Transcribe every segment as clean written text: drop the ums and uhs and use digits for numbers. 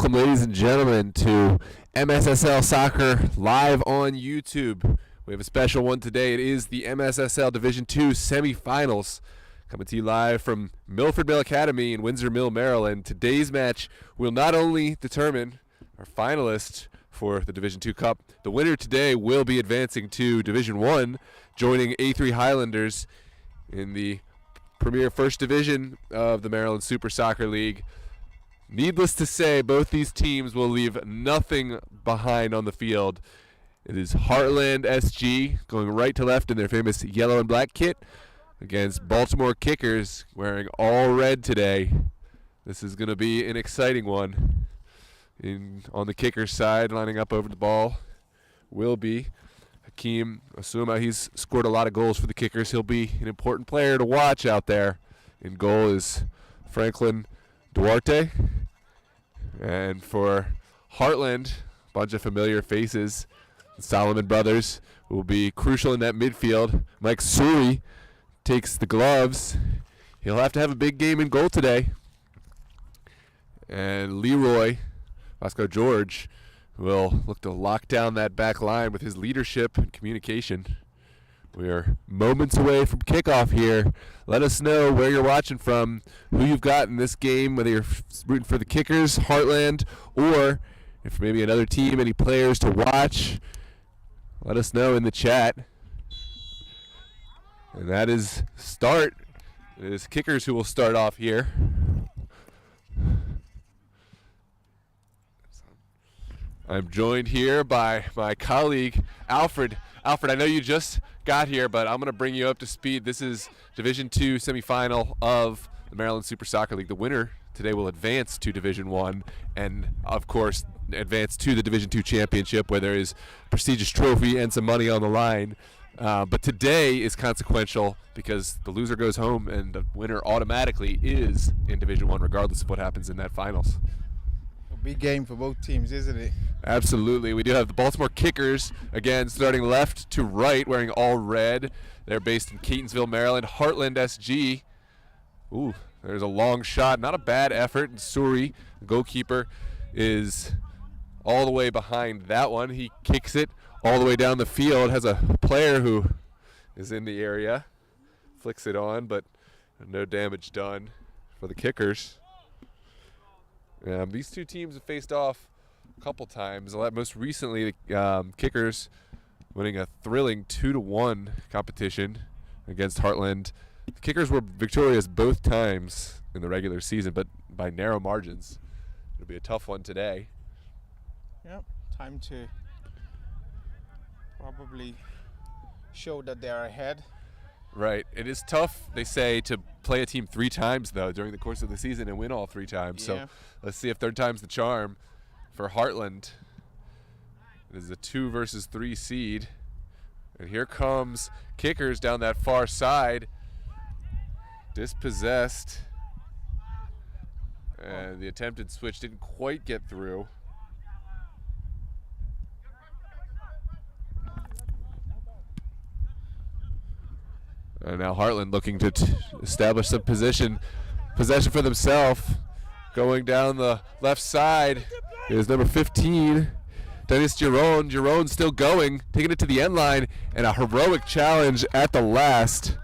Welcome, ladies and gentlemen, to MSSL Soccer live on YouTube. We have a special one today. It is the MSSL Division II semifinals, coming to you live from Milford Mill Academy in Windsor Mill, Maryland. Today's match will not only determine our finalists for the Division II Cup. The winner today will be advancing to Division I, joining A3 Highlanders in the Premier First Division of the Maryland Super Soccer League. Needless to say, both these teams will leave nothing behind on the field. It is Heartland SG going right to left in their famous yellow and black kit against Baltimore Kickers wearing all red today. This is going to be an exciting one. On the Kickers side, lining up over the ball, will be Hakeem Asuma. He's scored a lot of goals for the Kickers. He'll be an important player to watch out there. In goal is Franklin Duarte. And for Heartland, a bunch of familiar faces. The Solomon brothers will be crucial in that midfield. Mike Suri takes the gloves. He'll have to have a big game in goal today. And Leroy Vasco George will look to lock down that back line with his leadership and communication. We are moments away from kickoff here. Let us know where you're watching from, who you've got in this game, whether you're rooting for the Kickers, Heartland, or if maybe another team, any players to watch. Let us know in the chat. And that is start. It is Kickers who will start off here. I'm joined here by my colleague, Alfred. Alfred, I know you just got here, but I'm going to bring you up to speed. This is Division II semifinal of the Maryland Super Soccer League. The winner today will advance to Division I and, of course, advance to the Division II championship, where there is a prestigious trophy and some money on the line. But today is consequential because the loser goes home and the winner automatically is in Division I, regardless of what happens in that finals. Big game for both teams, isn't it? Absolutely. We do have the Baltimore Kickers, again, starting left to right, wearing all red. They're based in Catonsville, Maryland. Heartland SG. Ooh, there's a long shot. Not a bad effort. And Suri, the goalkeeper, is all the way behind that one. He kicks it all the way down the field. Has a player who is in the area. Flicks it on, but no damage done for the Kickers. These two teams have faced off a couple times. Most recently, the Kickers winning a thrilling 2-1 competition against Heartland. The Kickers were victorious both times in the regular season, but by narrow margins. It'll be a tough one today. Yep, time to probably show that they're ahead. Right. It is tough, they say, to play a team 3 times, though, during the course of the season and win all 3 times. Yeah. So let's see if third time's the charm for Heartland. It is a 2 versus 3 seed. And here comes Kickers down that far side. Dispossessed. And the attempted switch didn't quite get through. And now Heartland looking to establish some possession for themselves. Going down the left side is number 15, Dennis Giron. Giron still going, taking it to the end line, and a heroic challenge at the last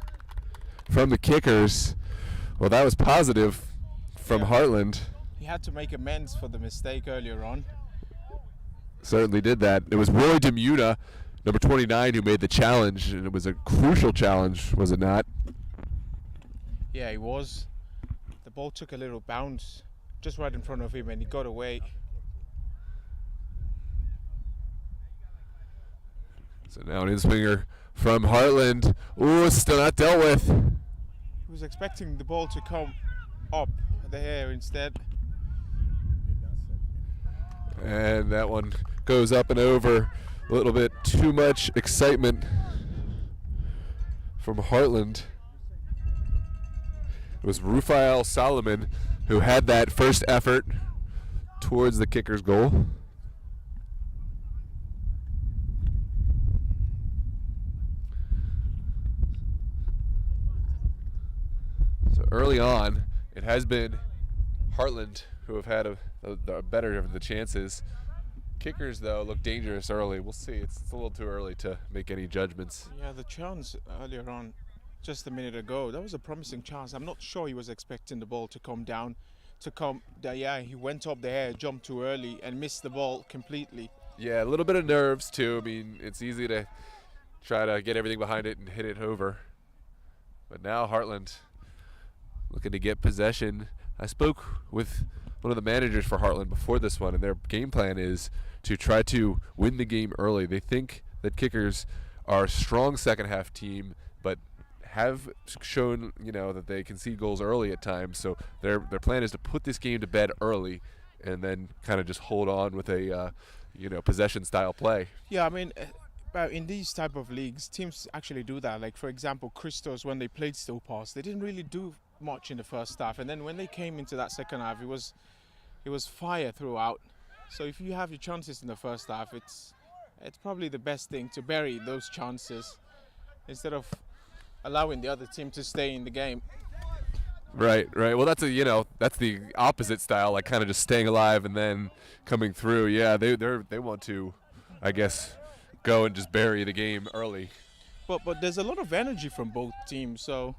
from the Kickers. Well, that was positive from Heartland. He had to make amends for the mistake earlier on. Certainly did that. It was Roy DeMuna, number 29, who made the challenge, and it was a crucial challenge, was it not? Yeah, he was. The ball took a little bounce just right in front of him, and he got away. So now an in-swinger from Heartland. Ooh, still not dealt with. He was expecting the ball to come up the hair instead. And that one goes up and over. A little bit too much excitement from Heartland. It was Rufael Solomon who had that first effort towards the Kickers' goal. So early on, it has been Heartland who have had the better of the chances. Kickers, though, look dangerous early. We'll see. It's a little too early to make any judgments. Yeah, the chance earlier on, just a minute ago, that was a promising chance. I'm not sure he was expecting the ball to come down. Yeah, he went up the air, jumped too early, and missed the ball completely. Yeah, a little bit of nerves, too. I mean, it's easy to try to get everything behind it and hit it over. But now Heartland looking to get possession. I spoke with one of the managers for Heartland before this one, and their game plan is to try to win the game early. They think that kickers are a strong second half team, but have shown, that they concede goals early at times. So their plan is to put this game to bed early and then kind of just hold on with a possession style play. Yeah, I mean, in these type of leagues, teams actually do that. Like, for example, Christos, when they played Still Pass, they didn't really do much in the first half, and then when they came into that second half, it was fire throughout. So if you have your chances in the first half, it's probably the best thing to bury those chances instead of allowing the other team to stay in the game. Right. Well, that's the opposite style, like kind of just staying alive and then coming through. Yeah, they want to, I guess, go and just bury the game early. But there's a lot of energy from both teams, so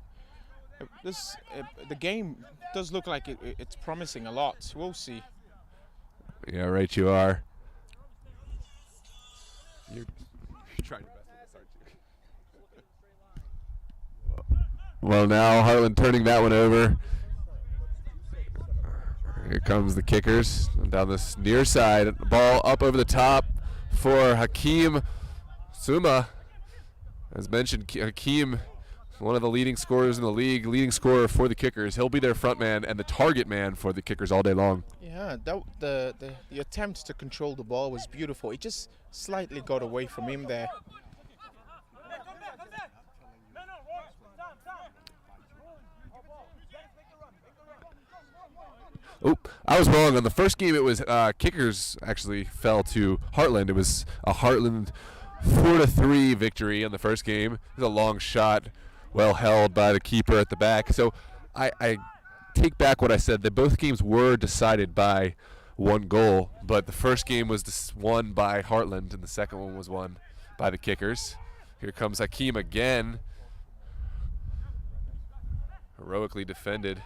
the game does look like it's promising a lot. We'll see. Yeah, right. You are. You're trying your best with this, aren't you? Well, now Heartland turning that one over. Here comes the kickers down this near side. Ball up over the top for Hakeem Suma. As mentioned, Hakeem, one of the leading scorers in the league, leading scorer for the kickers. He'll be their front man and the target man for the kickers all day long. Yeah, the attempt to control the ball was beautiful. It just slightly got away from him there. Oh, I was wrong. On the first game, it was kickers actually fell to Heartland. It was a Heartland 4-3 victory on the first game. It was a long shot, well held by the keeper at the back. So I take back what I said, that both games were decided by one goal, but the first game was won by Heartland and the second one was won by the kickers. Here comes Hakeem again. Heroically defended.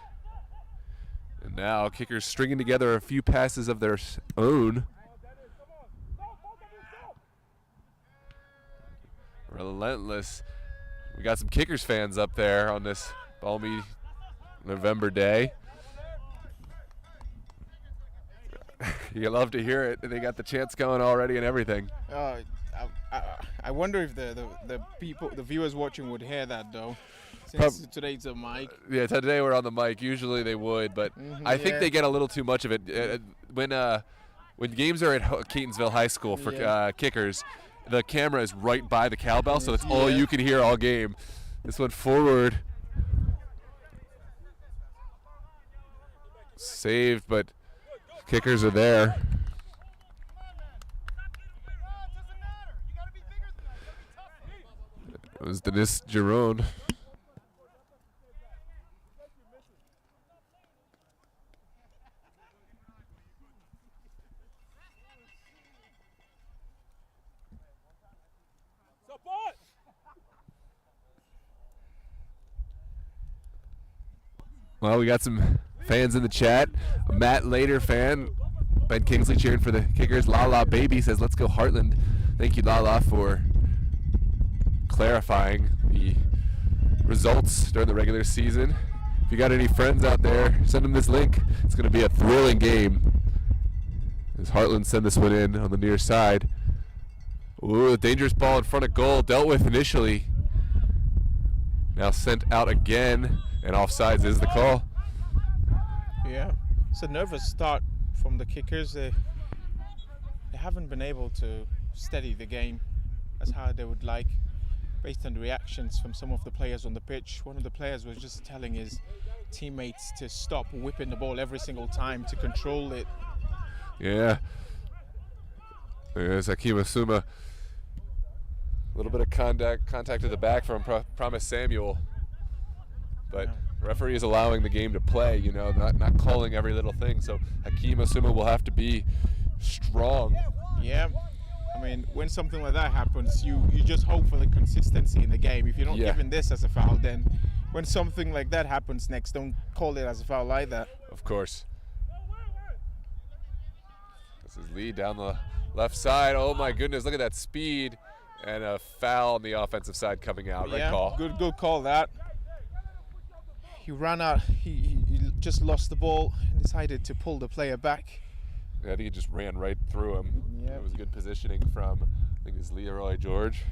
And now kickers stringing together a few passes of their own. Relentless. We got some kickers fans up there on this balmy November day. You love to hear it. They got the chants going already and everything. I wonder if the people, the viewers watching, would hear that though. Since today's a mic. Yeah, today we're on the mic. Usually they would, but I think they get a little too much of it. When games are at Catonsville High School for kickers, the camera is right by the cowbell, so it's all you can hear all game. This one forward. Saved, but kickers are there. It was Denis Giron. Well, we got some fans in the chat. A Matt Later fan, Ben Kingsley cheering for the kickers. Lala Baby says, "Let's go Heartland." Thank you, Lala, for clarifying the results during the regular season. If you got any friends out there, send them this link. It's going to be a thrilling game as Heartland send this one in on the near side. Ooh, a dangerous ball in front of goal, dealt with initially. Now sent out again, and offsides is the call. Yeah, it's a nervous start from the kickers. They haven't been able to steady the game as hard they would like, based on the reactions from some of the players on the pitch. One of the players was just telling his teammates to stop whipping the ball every single time, to control it. Yeah. There's Hakeem Asuma. A little bit of contact at the back from Promise Samuel. But Referee is allowing the game to play, you know, not calling every little thing. So Hakeem Asuma will have to be strong. Yeah. I mean, when something like that happens, you just hope for the consistency in the game. If you're not giving this as a foul, then when something like that happens next, don't call it as a foul either. Of course. This is Lee down the left side. Oh my goodness, look at that speed. And a foul on the offensive side coming out. Yeah, right call. Good call that. He ran out, he just lost the ball and decided to pull the player back. Yeah, I think he just ran right through him. Yep. It was good positioning from, I think it's Leroy George.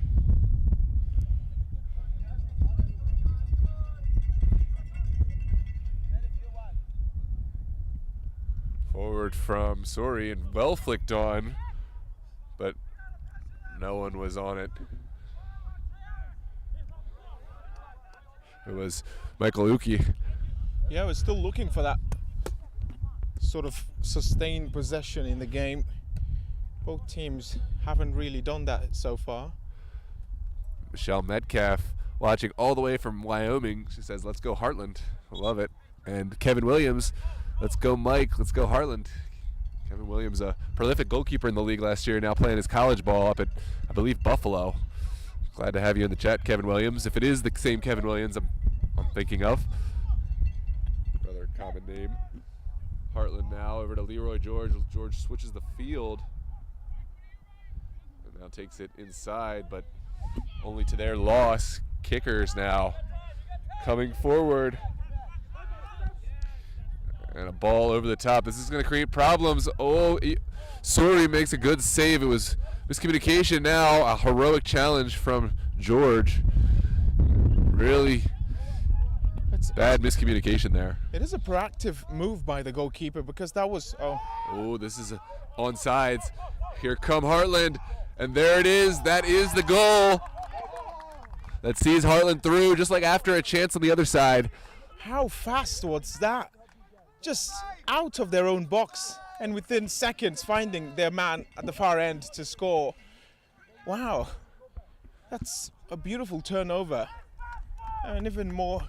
Forward from Sori and well flicked on, but no one was on it. It was Michael Uki. Yeah, we're still looking for that sort of sustained possession in the game. Both teams haven't really done that so far. Michelle Metcalf watching all the way from Wyoming. She says, let's go Heartland. I love it. And Kevin Williams, let's go Mike, let's go Heartland. Kevin Williams, a prolific goalkeeper in the league last year, now playing his college ball up at, I believe, Buffalo. Glad to have you in the chat, Kevin Williams. If it is the same Kevin Williams I'm thinking of. Another common name. Heartland now over to Leroy George. George switches the field. And now takes it inside, but only to their loss. Kickers now coming forward. And a ball over the top. This is going to create problems. Oh, Sori makes a good save. It was miscommunication now. A heroic challenge from George. Really bad miscommunication there. It is a proactive move by the goalkeeper because that was, Oh, this is onside. Here come Heartland. And there it is. That is the goal. That sees Heartland through, just like after a chance on the other side. How fast was that? Just out of their own box and within seconds finding their man at the far end to score. Wow, that's a beautiful turnover and even more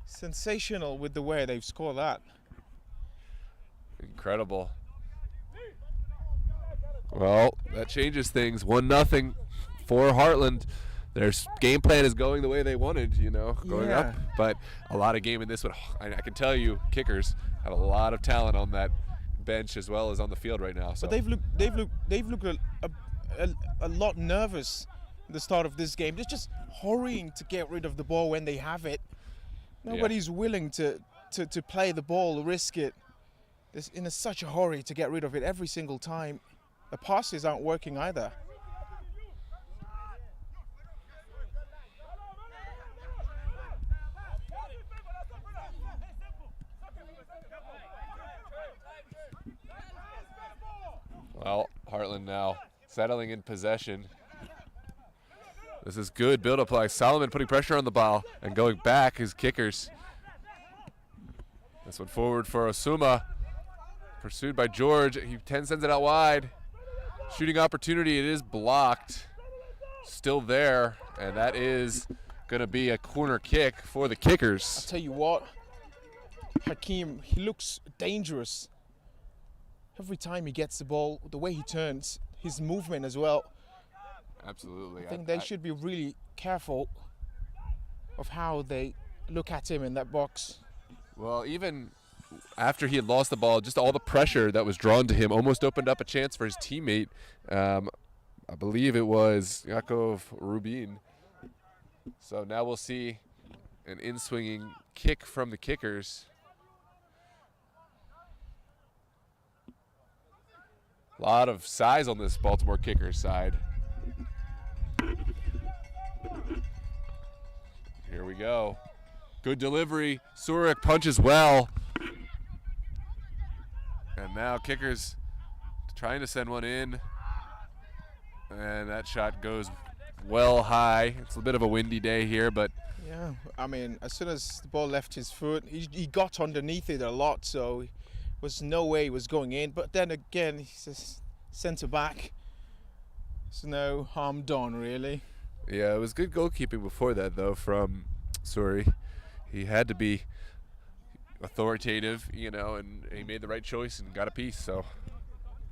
sensational with the way they've scored that. Incredible. Well, that changes things. 1-0 for Heartland. Their game plan is going the way they wanted, you know, going up. But a lot of game in this one. I can tell you, kickers have a lot of talent on that bench as well as on the field right now. So. But they've looked a lot nervous at the start of this game. They're just hurrying to get rid of the ball when they have it. Nobody's willing to play the ball, risk it. They're in such a hurry to get rid of it every single time. The passes aren't working either. Well, Heartland now settling in possession. This is good build-up play. Solomon putting pressure on the ball and going back his kickers. This one forward for Asuma. Pursued by George. He sends it out wide. Shooting opportunity. It is blocked. Still there. And that is going to be a corner kick for the kickers. I'll tell you what. Hakeem, he looks dangerous. Every time he gets the ball, the way he turns, his movement as well. Absolutely. I think they should be really careful of how they look at him in that box. Well, even after he had lost the ball, just all the pressure that was drawn to him almost opened up a chance for his teammate. I believe it was Yakov Rubin. So now we'll see an in-swinging kick from the kickers. A lot of size on this Baltimore kickers side. Here we go. Good delivery. Surik punches well. And now kickers trying to send one in. And that shot goes well high. It's a bit of a windy day here, but... Yeah, I mean, as soon as the ball left his foot, he got underneath it a lot, so... was no way he was going in, but then again, he's a centre back. There's no harm done, really. Yeah, it was good goalkeeping before that, though, from Suri. he had to be authoritative, you know, and he made the right choice and got a piece. So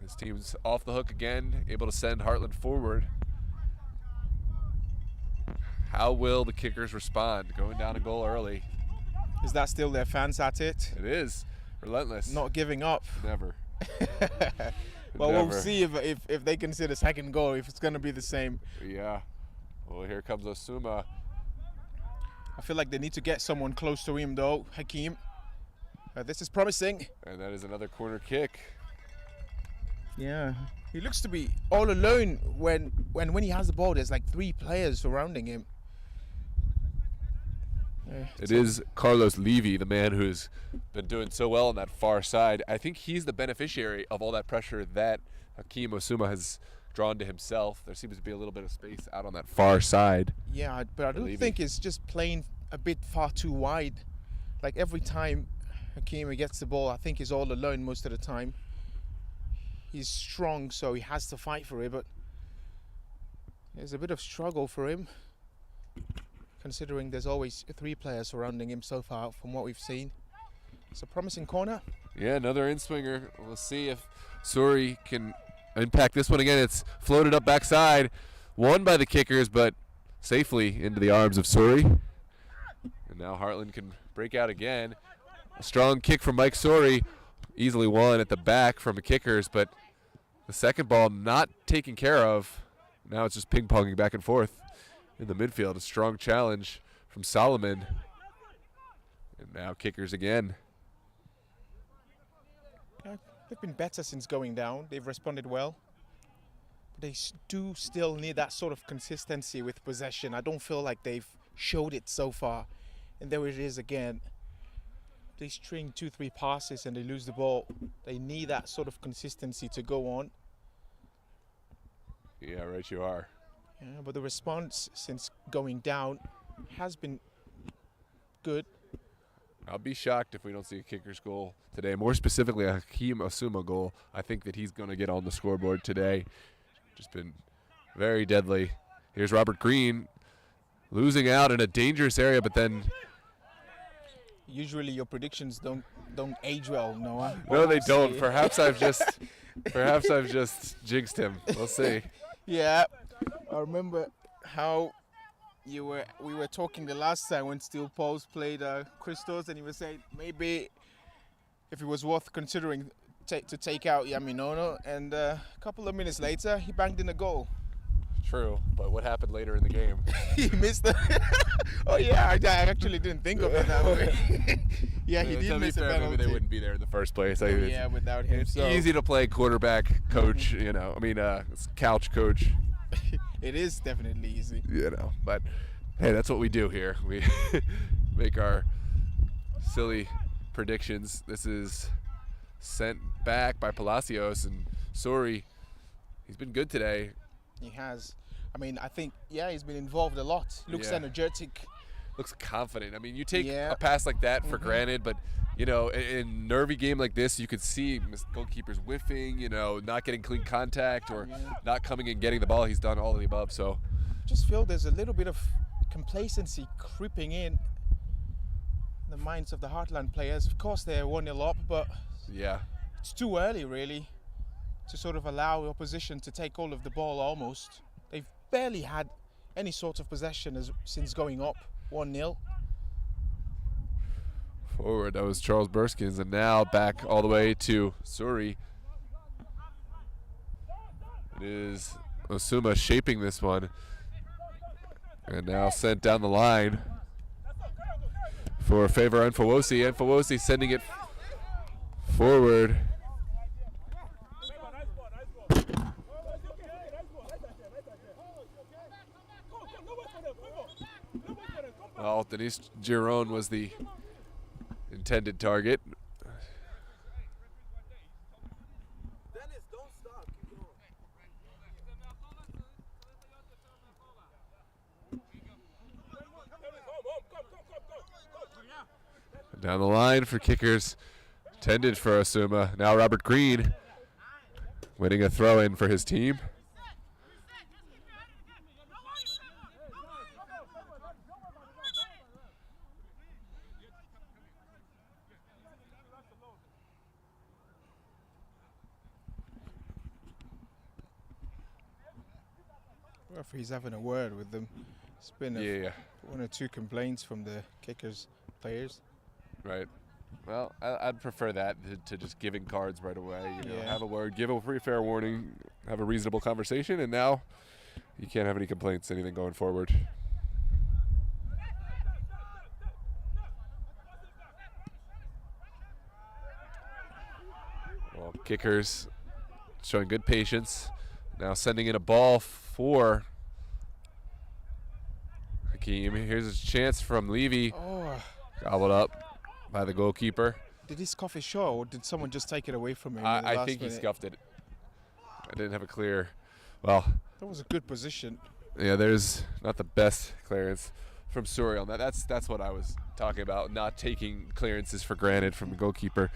his team's off the hook again, able to send Heartland forward. How will the kickers respond? Going down a goal early. Is that still their fans at it? It is. Relentless. Not giving up. Never. Well, Never. we'll see if they consider second goal, if it's going to be the same. Yeah. Well, here comes Osuma. I feel like they need to get someone close to him, though. Hakeem. This is promising. And that is another corner kick. Yeah. He looks to be all alone when he has the ball. There's like 3 players surrounding him. It is Carlos Levy, the man who's been doing so well on that far side. I think he's the beneficiary of all that pressure that Hakeem Osuma has drawn to himself. There seems to be a little bit of space out on that far side. Yeah, but I do think it's just playing a bit far too wide. Like every time Hakeem gets the ball, I think he's all alone most of the time. He's strong, so he has to fight for it, but there's a bit of struggle for him, considering there's always 3 players surrounding him so far from what we've seen. It's a promising corner. Yeah, another in-swinger. We'll see if Suri can impact this one again. It's floated up backside, won by the kickers, but safely into the arms of Suri. And now Heartland can break out again. A strong kick from Mike Suri, easily won at the back from the kickers, but the second ball not taken care of. Now it's just ping-ponging back and forth in the midfield. A strong challenge from Solomon. And now kickers again. They've been better since going down. They've responded well. But they do still need that sort of consistency with possession. I don't feel like they've showed it so far. And there it is again. They string 2-3 passes and they lose the ball. They need that sort of consistency to go on. Yeah, right you are. Yeah, but the response since going down has been good. I'll be shocked if we don't see a kicker's goal today. More specifically, a Hakeem Osuma goal. I think that he's going to get on the scoreboard today. Just been very deadly. Here's Robert Green losing out in a dangerous area, but then... Usually your predictions don't age well, Noah. No, they don't. Perhaps I've just jinxed him. We'll see. Yeah, I remember how we were talking the last time when Steel Pulse played Christos, and he was saying maybe if it was worth considering to take out Yaminono, and a couple of minutes later he banged in a goal. True, but what happened later in the game? He missed the... Oh yeah, I actually didn't think of it that way. Yeah, he did miss a penalty. Maybe they wouldn't be there in the first place. Yeah, without him. It's easy to play quarterback coach, you know. I mean, it's couch coach. It is definitely easy. You know, but hey, that's what we do here. We make our silly predictions. This is sent back by Palacios, and Suri, he's been good today. He has. I mean, I think, yeah, he's been involved a lot. Looks energetic. Looks confident. I mean, you take a pass like that for granted, but, you know, in a nervy game like this, you could see goalkeepers whiffing, you know, not getting clean contact or not coming and getting the ball. He's done all of the above, so. Just feel there's a little bit of complacency creeping in the minds of the Heartland players. Of course, they're 1-0 up, but it's too early, really, to sort of allow the opposition to take all of the ball almost. They've barely had any sort of possession since going up 1-0. Forward, that was Charles Burskins, and now back all the way to Suri. It is Osuma shaping this one. And now sent down the line for Favor Enfowosi. Enfowosi sending it forward. Well, Denise Giron was the intended target. Down the line for kickers, intended for Osuma. Now Robert Green winning a throw-in for his team. Referee's having a word with them. It's been one or two complaints from the kickers players. Right. Well, I'd prefer that to just giving cards right away. You know, Yeah. have a word, give a free fair warning, have a reasonable conversation, and now you can't have any complaints, anything going forward. Well, kickers showing good patience. Now sending in a ball for Hakeem. Here's his chance from Levy. Oh, Gobbled up by the goalkeeper. did he scuff his shot, or did someone just take it away from him? I think he scuffed it. I didn't have a clear. Well, That was a good position. yeah, there's not the best clearance from Suri on that. That's what I was talking about, not taking clearances for granted from the goalkeeper.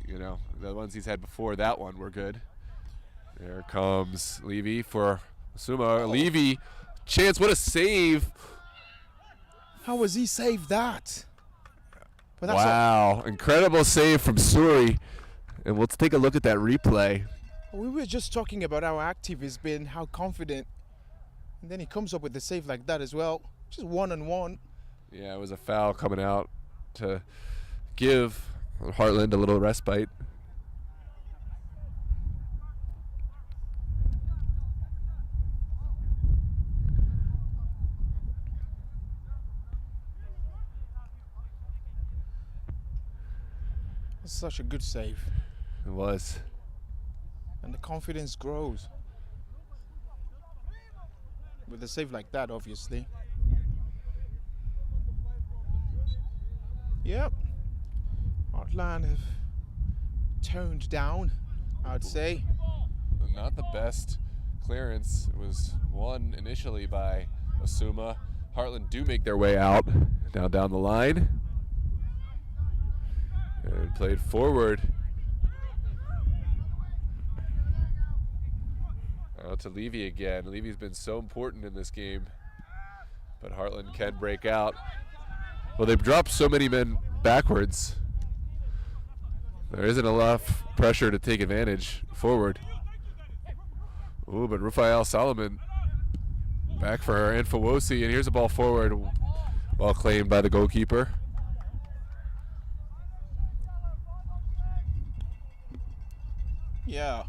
You know, the ones he's had before that one were good. There comes Levy for Suma. Levy, chance, what a save. How was he saved that? But Wow, incredible save from Suri. And let's take a look at that replay. We were just talking about how active he's been, how confident. And then he comes up with the save like that as well. Just 1-on-1. Yeah, it was a foul coming out to give Heartland a little respite. It's such a good save. It was. And the confidence grows. With a save like that, obviously. Yep. Heartland have toned down, I would say. Not the best clearance. It was won initially by Asuma. Heartland do make their way out down the line. And played forward. Out to Levy again. Levy's been so important in this game. But Heartland can break out. Well, they've dropped so many men backwards. There isn't enough pressure to take advantage forward. Ooh, but Rafael Solomon back for her and Fawosi, and here's a ball forward, well claimed by the goalkeeper. Yeah.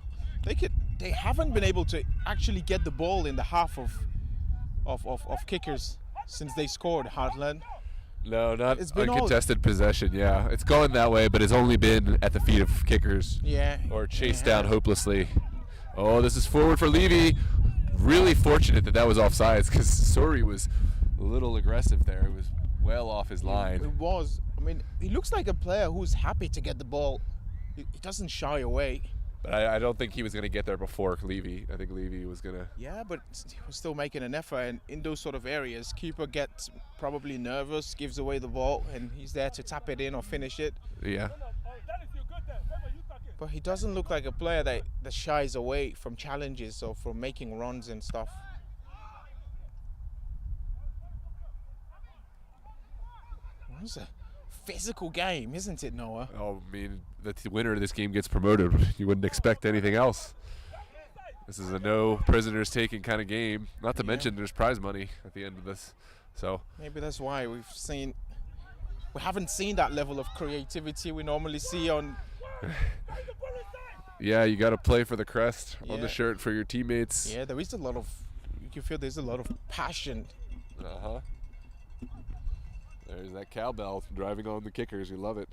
They haven't been able to actually get the ball in the half of kickers since they scored, Heartland. No, not It's been uncontested possession, yeah. It's going that way, but it's only been at the feet of kickers. Yeah. Or chased down hopelessly. Oh, this is forward for Levy. Really fortunate that was offsides because Suri was a little aggressive there. It was well off his line. It was. I mean, he looks like a player who's happy to get the ball. He doesn't shy away. But I don't think he was going to get there before Levy. I think Levy was going to... Yeah, but he was still making an effort. And in those sort of areas, keeper gets probably nervous, gives away the ball, and he's there to tap it in or finish it. Yeah. But he doesn't look like a player that shies away from challenges or from making runs and stuff. It's a physical game, isn't it, Noah? Oh, I mean, the winner of this game gets promoted. You wouldn't expect anything else. This is a no prisoners taken kind of game. Not to mention there's prize money at the end of this. So maybe that's why we haven't seen that level of creativity we normally see on. Yeah, you got to play for the crest on the shirt for your teammates. Yeah, there is a lot of. You can feel there's a lot of passion. Uh-huh. There's that cowbell driving on the kickers. We love it.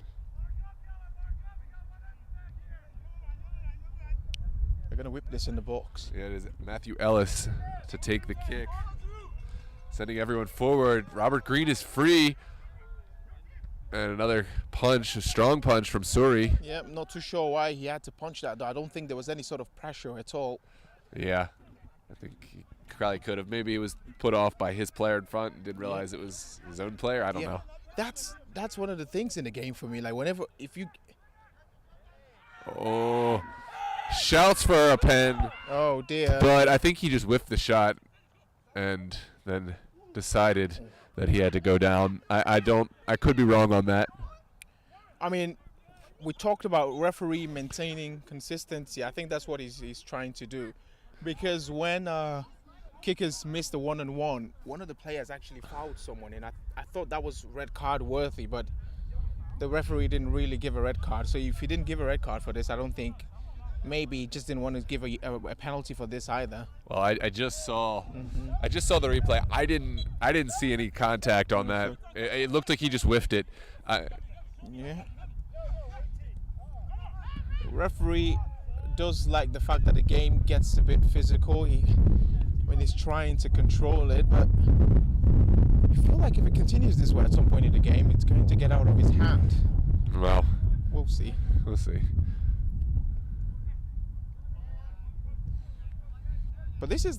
They're going to whip this in the box. Yeah, it is Matthew Ellis to take the kick. Sending everyone forward. Robert Green is free. And another punch, a strong punch from Suri. Yeah, I'm not too sure why he had to punch that, though. I don't think there was any sort of pressure at all. Yeah, I think he probably could have. Maybe it was put off by his player in front and didn't realize it was his own player. I don't know. That's one of the things in the game for me. Like, if you... Oh, shouts for a pen. Oh, dear. But I think he just whiffed the shot and then decided that he had to go down. I could be wrong on that. I mean, we talked about referee maintaining consistency. I think that's what he's trying to do. Because when kickers missed a one-on-one. One of the players actually fouled someone, and I thought that was red card worthy, but the referee didn't really give a red card. So if he didn't give a red card for this, I don't think, maybe he just didn't want to give a penalty for this either. Well, I just saw the replay. I didn't see any contact on that. It looked like he just whiffed it. Yeah. The referee does like the fact that the game gets a bit physical when he's trying to control it, but I feel like if it continues this way at some point in the game, it's going to get out of his hand. Well, we'll see. We'll see. But this is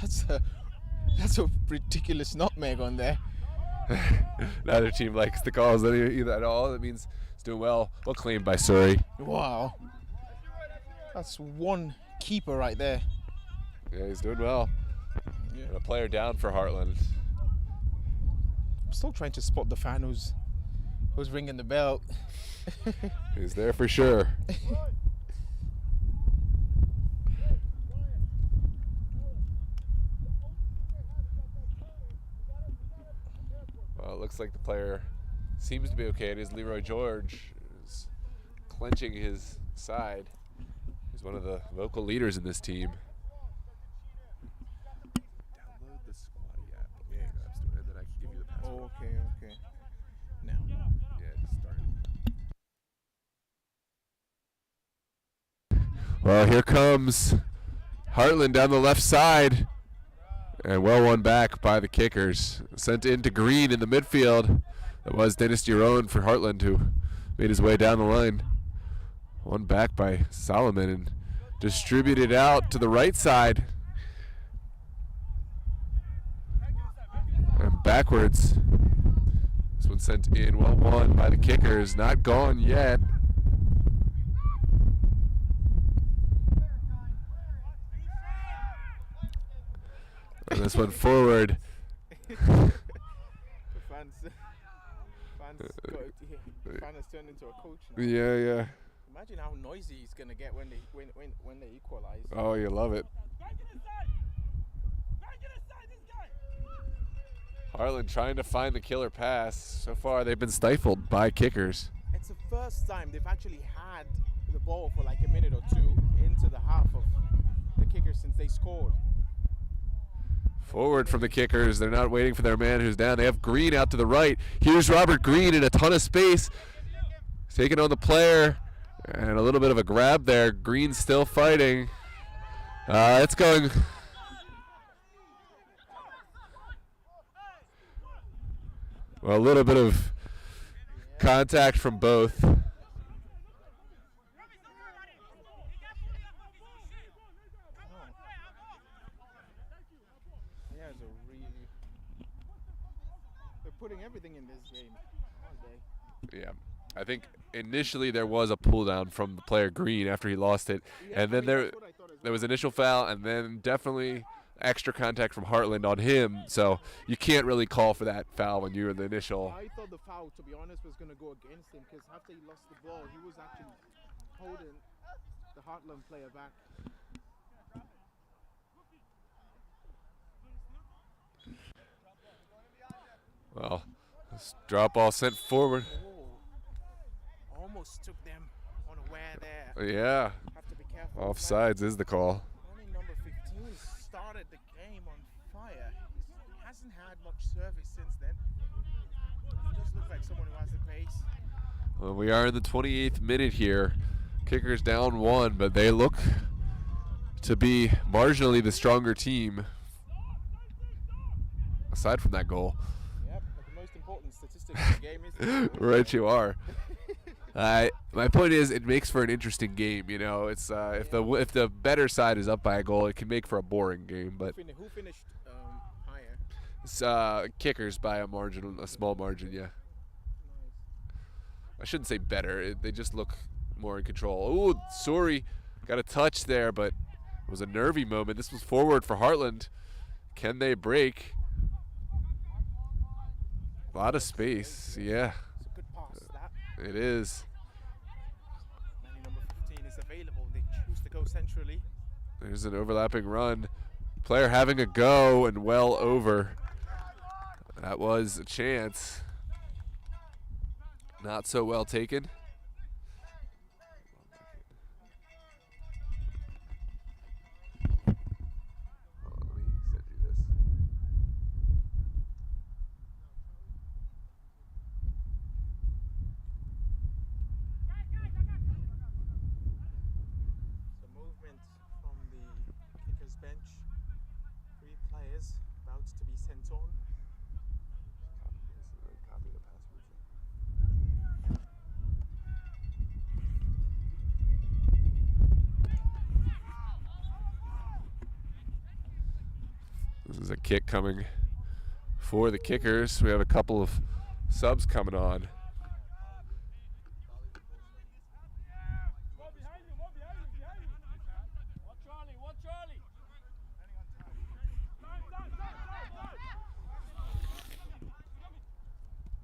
that's a ridiculous nutmeg on there. Neither team likes the calls either at all. That means it's doing well. Well claimed by Surrey. Wow. That's one keeper right there. Yeah, he's doing well. Yeah. And a player down for Heartland. I'm still trying to spot the fan who's ringing the bell. He's there for sure. Well, it looks like the player seems to be okay. It is Leroy George, who's clenching his side. He's one of the vocal leaders in this team. Download the Squatty app. Yeah, and then I can give you the password. Oh, okay. Now. Yeah, just start. Well, here comes Heartland down the left side. And well won back by the kickers. Sent into Green in the midfield. That was Dennis Giron for Heartland, who made his way down the line. Won back by Solomon and distributed out to the right side. And backwards. This one sent in, well won by the kickers. Not gone yet. And this one forward. Fan has turned into a coach now. Yeah. Imagine how noisy he's gonna get when they equalize. Oh, you love it. Heartland trying to find the killer pass. So far, they've been stifled by kickers. It's the first time they've actually had the ball for like a minute or two into the half of the kickers since they scored. Forward from the kickers. They're not waiting for their man who's down. They have Green out to the right. Here's Robert Green in a ton of space. He's taking on the player. And a little bit of a grab there. Green still fighting. It's going. Well, a little bit of contact from both. Putting everything in this game, aren't they? Yeah, I think initially there was a pull down from the player Green after he lost it, and then there was initial foul, and then definitely extra contact from Heartland on him. So you can't really call for that foul when you're in the initial. I thought the foul, to be honest, was going to go against him because after he lost the ball, he was actually holding the Heartland player back. Well, this drop ball sent forward. Oh, almost took them unaware there. Yeah. Have to be careful. Offsides is the call. Only number 15 started the game on fire. He hasn't had much service since then. He does look like someone who has the pace. Well, we are in the 28th minute here. Kickers down 1, but they look to be marginally the stronger team aside from that goal. Statistic of the game is right, you are. My point is, it makes for an interesting game. You know, it's if the better side is up by a goal, it can make for a boring game. But who finished higher? It's kickers by a small margin. Yeah. Nice. I shouldn't say better. They just look more in control. Oh, sorry, got a touch there, but it was a nervy moment. This was forward for Heartland. Can they break? A lot of space, yeah. It's a good pass, that. It is. Number 15 is available. They choose to go centrally. There's an overlapping run. Player having a go and well over. That was a chance. Not so well taken. This is a kick coming for the kickers. We have a couple of subs coming on.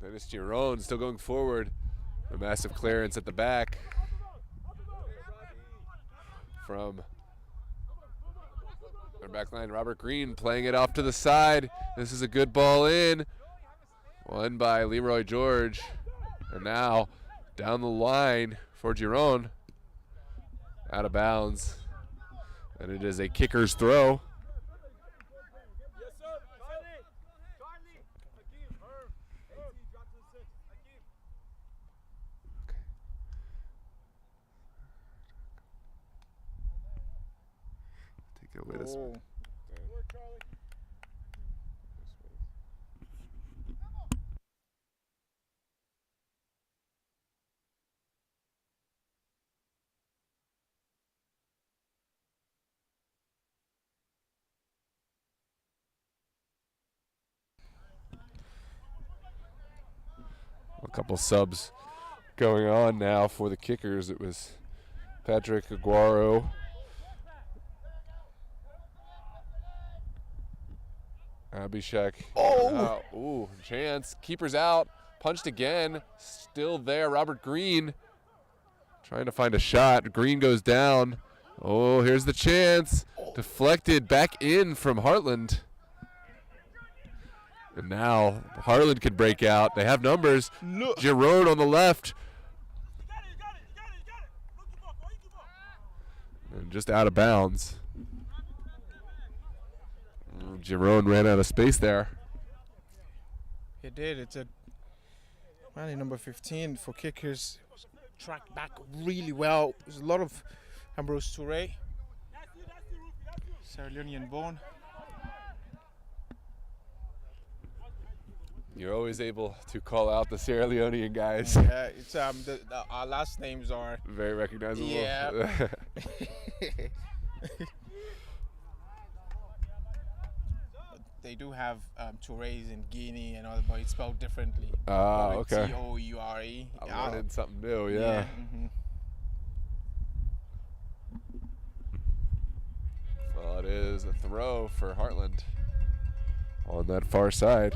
Dennis Giron still going forward. A massive clearance at the back from our back line. Robert Green playing it off to the side. This is a good ball in. Won by Leroy George. And now down the line for Giron. Out of bounds. And it is a kicker's throw. Wait a second. A couple subs going on now for the kickers. It was Patrick Aguaro. Abhishek. Oh! Ooh, chance. Keeper's out. Punched again. Still there. Robert Green trying to find a shot. Green goes down. Oh, here's the chance. Deflected back in from Heartland. And now Heartland could break out. They have numbers. Giron on the left. And just out of bounds. Giron ran out of space there. It did. It's a man number 15 for kickers. Tracked back really well. There's a lot of Ambrose Toure, Sierra Leonean born. You're always able to call out the Sierra Leonean guys. Yeah, it's our last names are very recognizable. Yeah. They do have Toures in Guinea and all, but it's spelled differently. Ah, okay. Toure. I learned something new, yeah. Well, it is a throw for Heartland on that far side.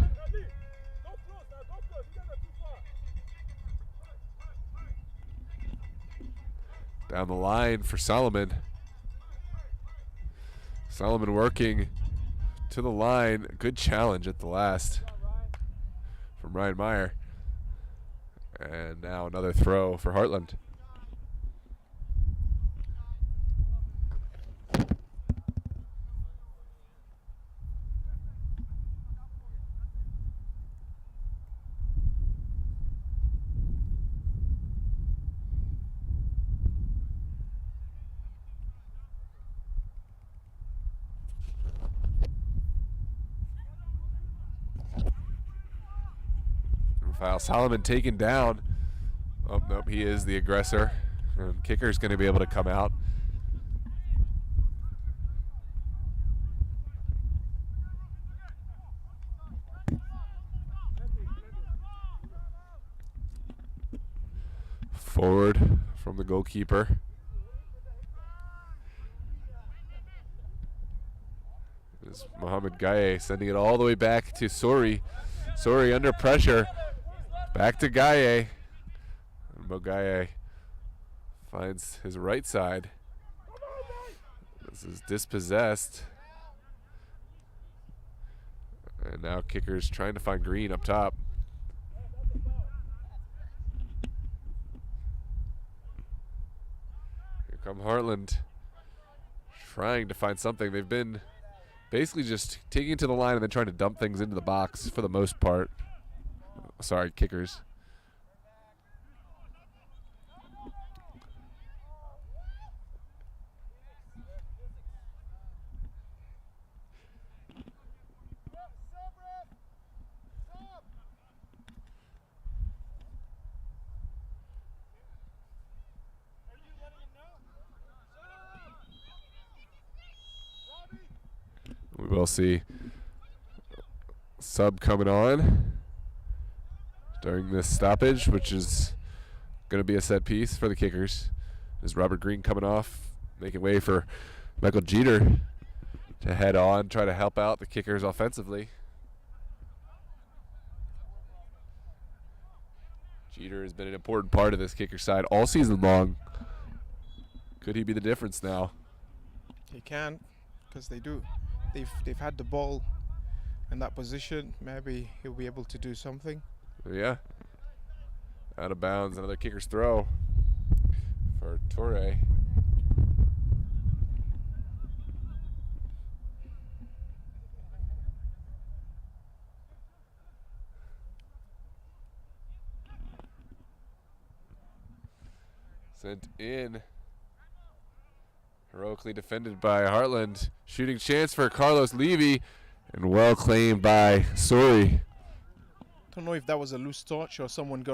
Down the line for Solomon. Solomon working to the line. Good challenge at the last from Ryan Meyer. And now another throw for Heartland. Solomon taken down. Oh, nope, he is the aggressor. And kicker's going to be able to come out. Forward from the goalkeeper. This is Mohamed Gaye sending it all the way back to Sori. Sori under pressure. Back to Gaye. And Mogaye finds his right side. This is dispossessed. And now kickers trying to find Green up top. Here come Heartland, trying to find something. They've been basically just taking it to the line and then trying to dump things into the box for the most part. Sorry, kickers. We will see sub coming on during this stoppage, which is going to be a set piece for the kickers. Is Robert Green coming off, making way for Michael Jeter to head on, try to help out the kickers offensively. Jeter has been an important part of this kicker side all season long. Could he be the difference now? He can, because they do. They've had the ball in that position. Maybe he'll be able to do something. Yeah. Out of bounds, another kicker's throw for Torre. Sent in. Heroically defended by Heartland. Shooting chance for Carlos Levy, and well claimed by Sori. Don't know if that was a loose touch or someone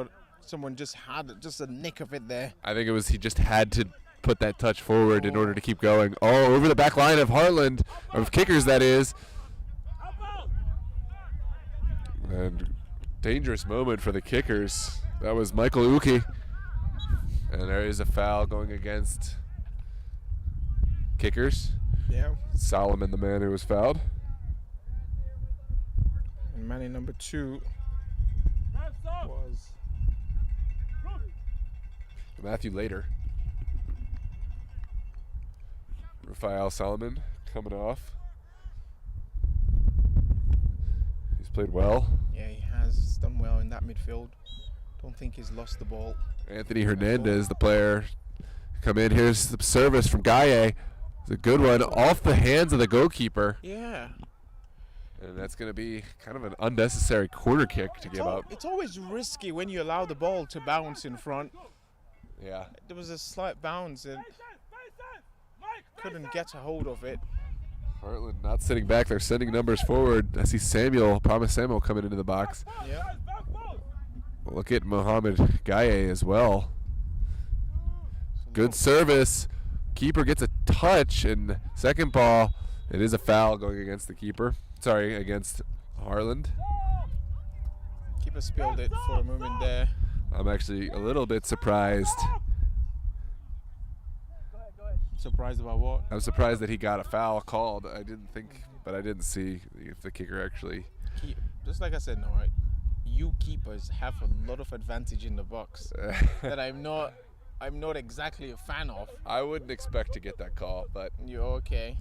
just had a nick of it there. I think it was he just had to put that touch forward in order to keep going. Oh, over the back line of Heartland, of kickers that is. And dangerous moment for the kickers. That was Michael Uki. And there is a foul going against kickers. Yeah. Solomon, the man who was fouled. And man in number 2 was Matthew Later. Rafael Solomon coming off. He's played well. Yeah, he has done well in that midfield. Don't think he's lost the ball. Anthony Hernandez, the player, come in. Here's the service from Gaye. It's a good one off the hands of the goalkeeper. Yeah. And that's going to be kind of an unnecessary corner kick to give up. It's always risky when you allow the ball to bounce in front. Yeah. There was a slight bounce and couldn't get a hold of it. Heartland not sitting back. They're sending numbers forward. I see Promise Samuel coming into the box. Yeah. Look at Mohamed Gaye as well. Good service. Keeper gets a touch, and second ball, it is a foul going against the keeper. Sorry, against Heartland. Keeper spilled it for a moment there. I'm actually a little bit surprised. Surprised about what? I'm surprised that he got a foul called. I didn't see if the kicker actually. Just like I said, no, right? You keepers have a lot of advantage in the box that I'm not exactly a fan of. I wouldn't expect to get that call, but you're okay.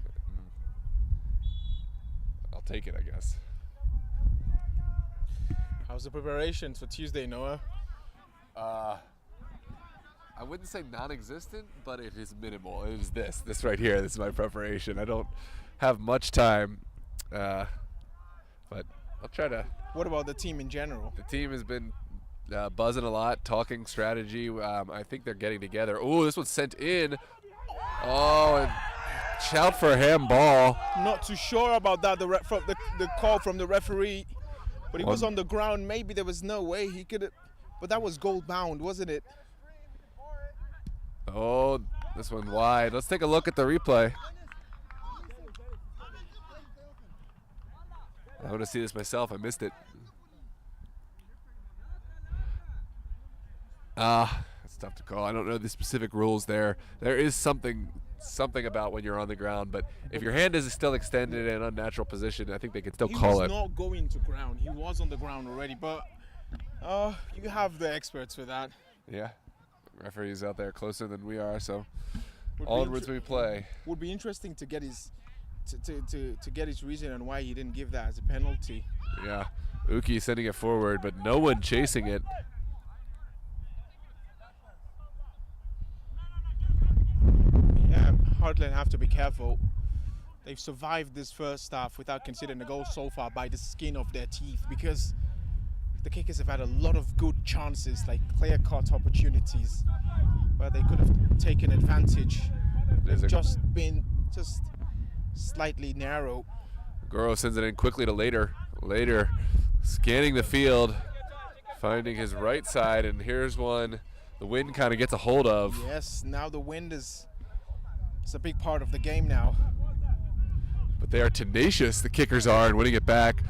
I'll take it, I guess. How's the preparations for Tuesday, Noah? I wouldn't say non-existent, but it is minimal. It is this right here. This is my preparation. I don't have much time, but I'll try to. What about the team in general? The team has been buzzing a lot, talking strategy. I think they're getting together. Oh, this one's sent in. Oh, and shout for a handball. Not too sure about that. The call from the referee, but he was on the ground. Maybe there was no way he could. But that was goal bound, wasn't it? Oh, this one wide. Let's take a look at the replay. I want to see this myself. I missed it. It's tough to call. I don't know the specific rules there. There is something about when you're on the ground, but if your hand is still extended in an unnatural position, I think they can still call it. He was not going to ground. He was on the ground already, but you have the experts for that. Yeah. Referees out there closer than we are, so onwards we play. Would be interesting to get his to get his reason on why he didn't give that as a penalty. Yeah, Uki sending it forward, but no one chasing it. Yeah, Heartland have to be careful. They've survived this first half without conceding a goal so far by the skin of their teeth, because the Kickers have had a lot of good chances, like clear-cut opportunities where they could have taken advantage. They've just been slightly narrow. Goro sends it in quickly to Later. Later scanning the field, finding his right side, and here's one the wind kind of gets a hold of. Yes, now the wind is a big part of the game now. But they are tenacious, the Kickers are, and winning it back.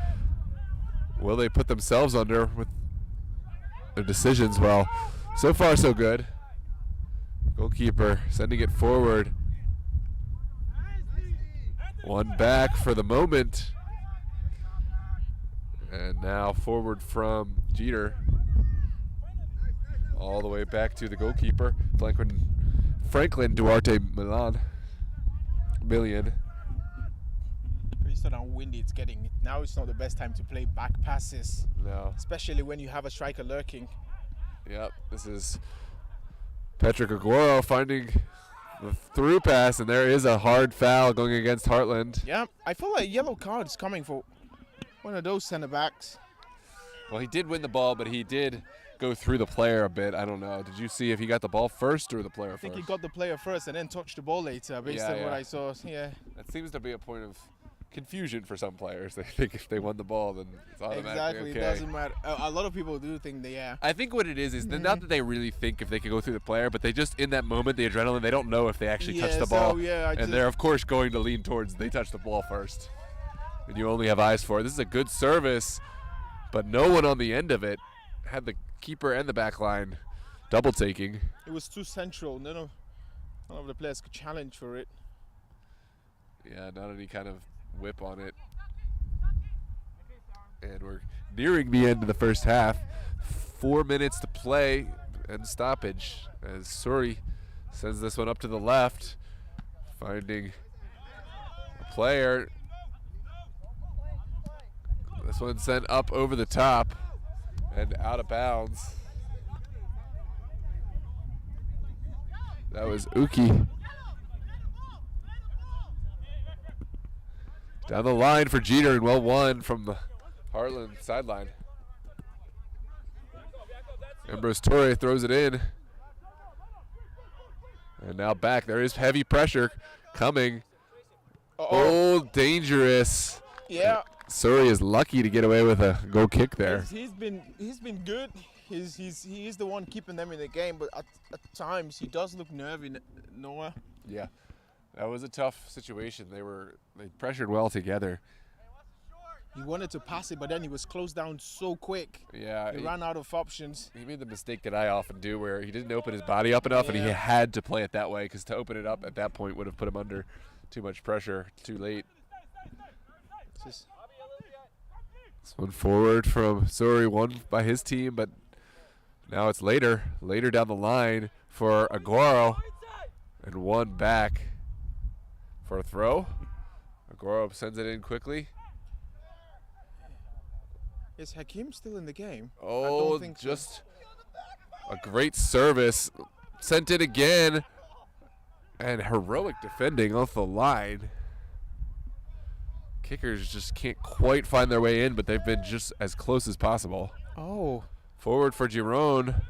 Will they put themselves under with their decisions? Well, so far so good. Goalkeeper sending it forward. One back for the moment. And now forward from Jeter. All the way back to the goalkeeper, Franklin Duarte Million. Based on how windy it's getting, now it's not the best time to play back passes. No. Especially when you have a striker lurking. Yep, this is Patrick Aguero finding the through pass, and there is a hard foul going against Heartland. Yeah, I feel like a yellow card is coming for one of those centre backs. Well, he did win the ball, but he did go through the player a bit. I don't know. Did you see if he got the ball first or the player first? I think he got the player first and then touched the ball later, based on what I saw. Yeah. That seems to be a point of confusion for some players. They think if they won the ball, then it's automatically exactly. okay. It doesn't matter. A lot of people do think they are. I think what it is not that they really think if they can go through the player, but they just, in that moment, the adrenaline, they don't know if they actually touch the ball. And they're, of course, going to lean towards they touch the ball first. And you only have eyes for it. This is a good service, but no one on the end of it. Had the keeper and the back line double taking. It was too central. None of the players could challenge for it. Yeah, not any kind of whip on it. And we're nearing the end of the first half. 4 minutes to play and stoppage as Suri sends this one up to the left, finding a player. This one sent up over the top and out of bounds. That was Uki. Down the line for Jeter, and well won from the Heartland sideline. Ambrose Torre throws it in. And now back. There is heavy pressure coming. Oh, dangerous. Yeah. Surrey is lucky to get away with a goal kick there. He's been good. He is the one keeping them in the game, but at times he does look nervy, Noah. Yeah. That was a tough situation. They pressured well together. He wanted to pass it, but then he was closed down so quick. Yeah. He ran out of options. He made the mistake that I often do where he didn't open his body up enough, and he had to play it that way, because to open it up at that point would have put him under too much pressure too late. This one forward from Suri, won by his team, but now it's later down the line for Aguero, and one back for a throw. Aguero sends it in quickly. Is Hakim still in the game? Oh, I don't think just a great service. Sent it again. And heroic defending off the line. Kickers just can't quite find their way in, but they've been just as close as possible. Oh. Forward for Giron.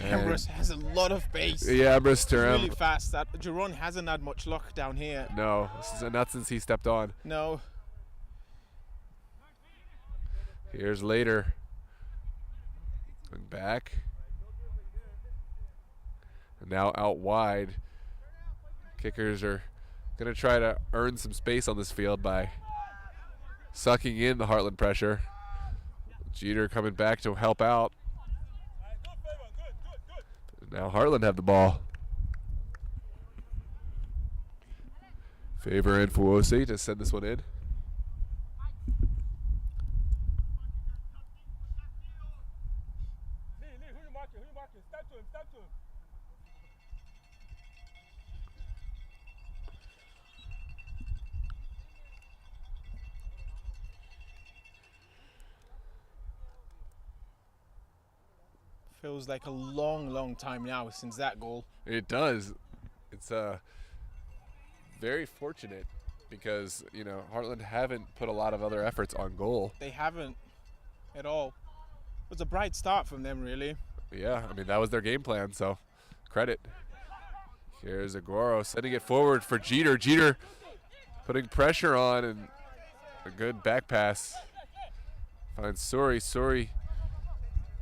Ambrose has a lot of pace. Yeah, Ambrose really fast. Giron hasn't had much luck down here. No, not since he stepped on. No. Here's later. Going back. And now out wide. Kickers are going to try to earn some space on this field by sucking in the Heartland pressure. Jeter coming back to help out. Now Heartland have the ball. Favor and Fuose to send this one in. Feels like a long, long time now since that goal. It does. It's very fortunate because, you know, Heartland haven't put a lot of other efforts on goal. They haven't at all. It was a bright start from them, really. Yeah, I mean, that was their game plan, so credit. Here's Agoro sending it forward for Jeter. Jeter putting pressure on, and a good back pass. Finds Suri.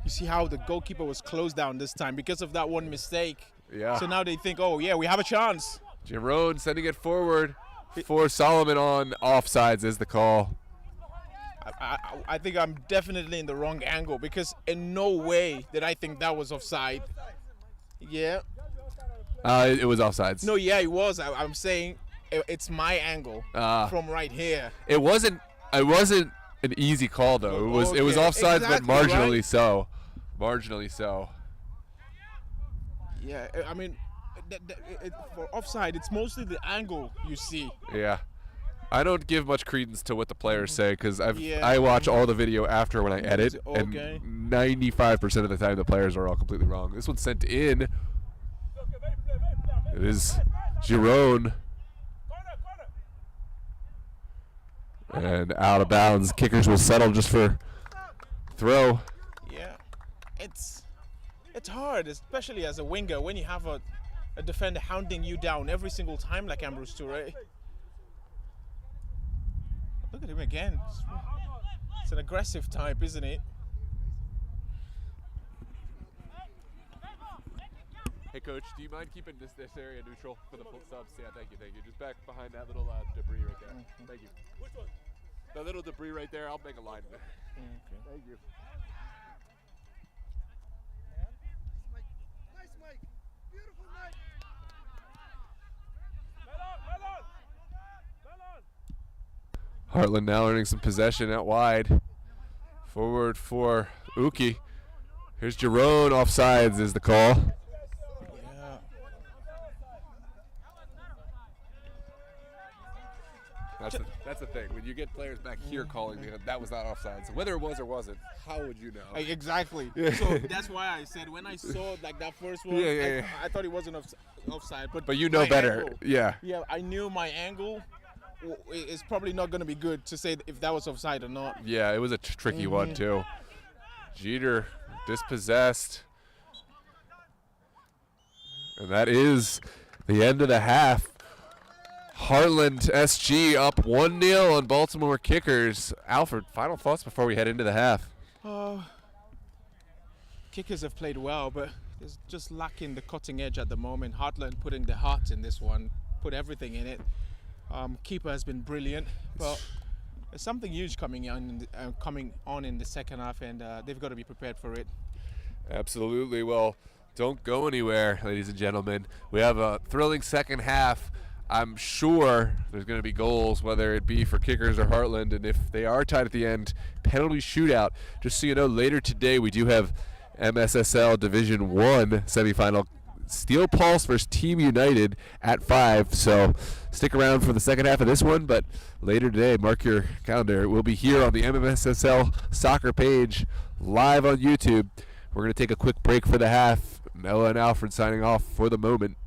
You see how the goalkeeper was closed down this time because of that one mistake. Yeah. So now they think, oh, yeah, we have a chance. Jerome sending it forward for Solomon on offsides is the call. I think I'm definitely in the wrong angle because in no way did I think that was offside. Yeah. It was offsides. No, yeah, it was. I'm saying it's my angle from right here. It wasn't an easy call though. It was offside, exactly, but marginally right? so. Marginally so. Yeah, I mean, for offside, it's mostly the angle you see. Yeah. I don't give much credence to what the players say because Yeah. I watch all the video after when I edit, Okay. and 95% of the time the players are all completely wrong. This one's sent in. It is Giron. And out of bounds. Kickers will settle just for throw. Yeah, it's hard, especially as a winger, when you have a defender hounding you down every single time like Ambrose Toure. Look at him again. It's an aggressive type, isn't it? Hey, Coach, do you mind keeping this area neutral for the full subs? Yeah, thank you. Just back behind that little debris right there. Thank you. The little debris right there, I'll make a line there. Okay. Thank you. Nice, Mike. Beautiful, Mike. Heartland now earning some possession out wide. Forward for Uki. Here's Jerome. Offsides is the call. Yeah. That's the thing. When you get players back here calling, that was not offside. So whether it was or wasn't, how would you know? Exactly. Yeah. So that's why I said when I saw like that first one, Yeah. I thought it wasn't offside. But you know my better. angle- Yeah. Yeah, I knew my angle is probably not going to be good to say if that was offside or not. Yeah, it was a tricky one too. Jeter dispossessed. And that is the end of the half. Heartland SG up 1-0 on Baltimore Kickers. Alfred, final thoughts before we head into the half? Kickers have played well, but there's just lacking the cutting edge at the moment. Heartland putting the heart in this one, put everything in it. Keeper has been brilliant, but there's something huge coming on in the second half, and they've got to be prepared for it. Absolutely. Well, don't go anywhere, ladies and gentlemen. We have a thrilling second half. I'm sure there's going to be goals, whether it be for Kickers or Heartland, and if they are tied at the end, penalty shootout. Just so you know, later today we do have MSSL Division 1 semifinal, Steel Pulse versus Team United at 5. So stick around for the second half of this one, but later today, mark your calendar. We'll be here on the MSSL soccer page, live on YouTube. We're going to take a quick break for the half. Noah and Alfred signing off for the moment.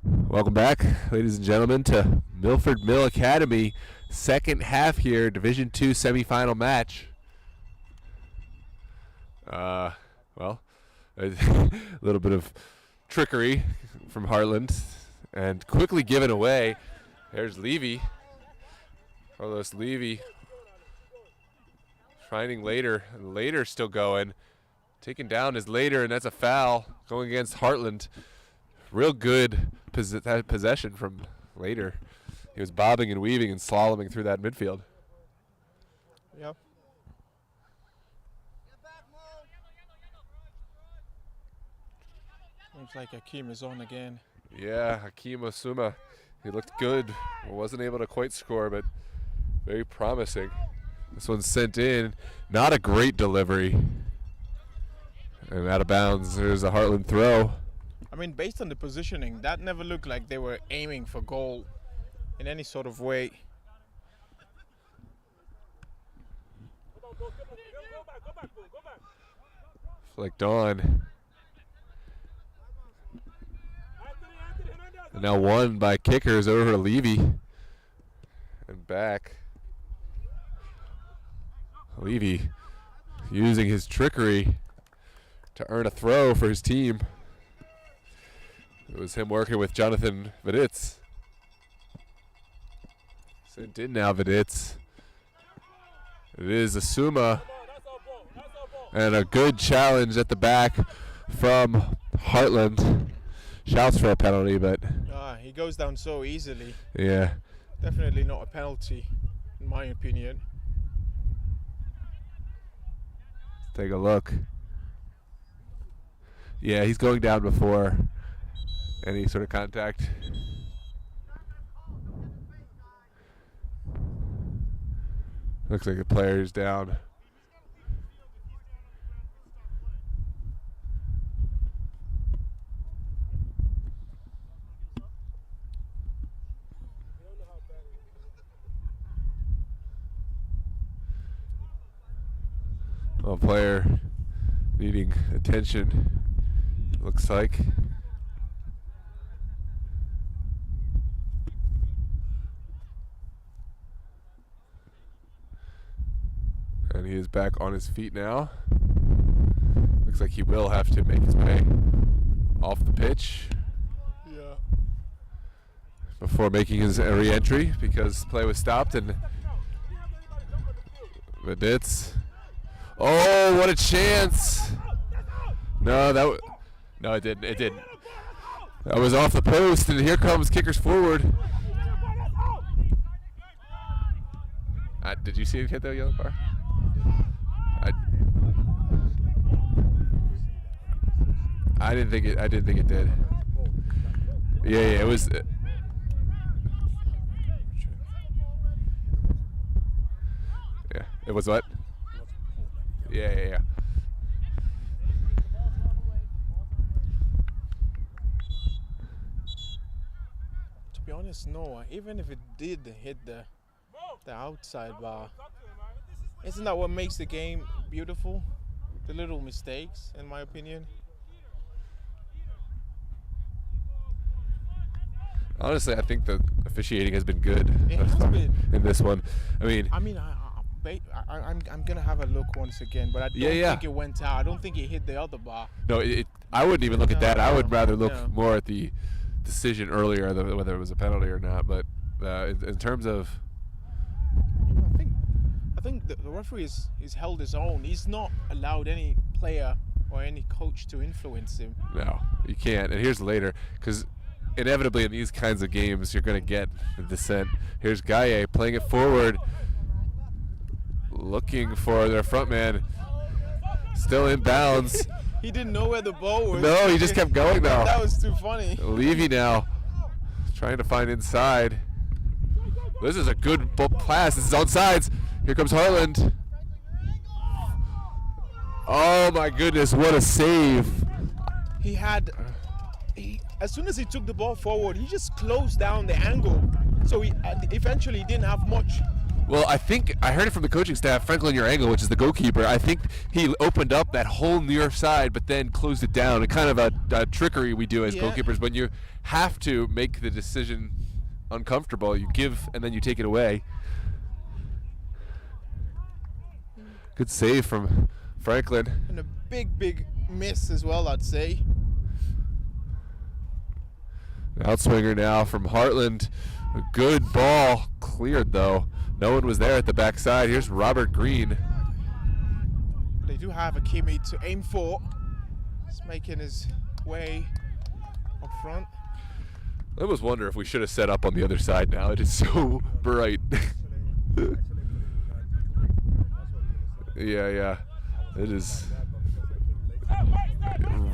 Welcome back, ladies and gentlemen, to Milford Mill Academy. Second half here, Division II semifinal match. Well, a little bit of trickery from Heartland and quickly given away. There's Levy. Carlos Levy finding Later. Later still going. Taken down is Later, and that's a foul going against Heartland. Real good possession from Later. He was bobbing and weaving and slaloming through that midfield. Yep. Looks like Hakeem is on again. Yeah, Hakeem Osuma. He looked good. Wasn't able to quite score, but very promising. This one's sent in. Not a great delivery. And out of bounds. There's a Heartland throw. I mean, based on the positioning, that never looked like they were aiming for goal in any sort of way. Flicked on. And now won by kickers over to Levy. And back. Levy using his trickery to earn a throw for his team. It was him working with Jonathan Viditz. Sent in now, Viditz. It is Asuma. And a good challenge at the back from Heartland. Shouts for a penalty, but He goes down so easily. yeah. Definitely not a penalty, in my opinion. Take a look. Yeah, he's going down before any sort of contact. Looks like the player's down. Well, player needing attention, looks like. And he is back on his feet now. Looks like he will have to make his way off the pitch. Yeah. Before making his re-entry because play was stopped and Viditz. Oh, what a chance! No, no, it didn't. It didn't. That was off the post, and here comes kickers forward. Did you see him hit that yellow bar? I didn't think it. I didn't think it did. Yeah, it was. Yeah, it was what? Yeah. To be honest, no. Even if it did hit the outside bar, isn't that what makes the game beautiful? The little mistakes, in my opinion. Honestly, I think the officiating has been good It has been. in this one. I mean, I'm gonna have a look once again, but I don't think it went out. I don't think it hit the other bar. no, I wouldn't even look at that. I would rather look No. more at the decision earlier, whether it was a penalty or not. But in terms of, I think the referee is held his own. He's not allowed any player or any coach to influence him. no, you can't. And here's later, because inevitably in these kinds of games, you're going to get the dissent. Here's Gaye playing it forward, looking for their front man. Still in bounds. He didn't know where the ball was. No, he just kept going though. That was too funny. Levy now trying to find inside. This is a good pass. This is on sides. Here comes Heartland. Oh my goodness, what a save. As soon as he took the ball forward, he just closed down the angle. So he eventually didn't have much Well, I think I heard it from the coaching staff, Franklin Urango, which is the goalkeeper. I think he opened up that whole near side, but then closed it down. It's kind of a trickery we do as goalkeepers. When you have to make the decision uncomfortable, you give and then you take it away. Good save from Franklin. And a big miss as well, I'd say. Outswinger now from Heartland. A good ball. Cleared, though. No one was there at the backside. Here's Robert Green. They do have Akimi to aim for. He's making his way up front. I almost wonder if we should have set up on the other side now. It is so bright. Yeah. It is.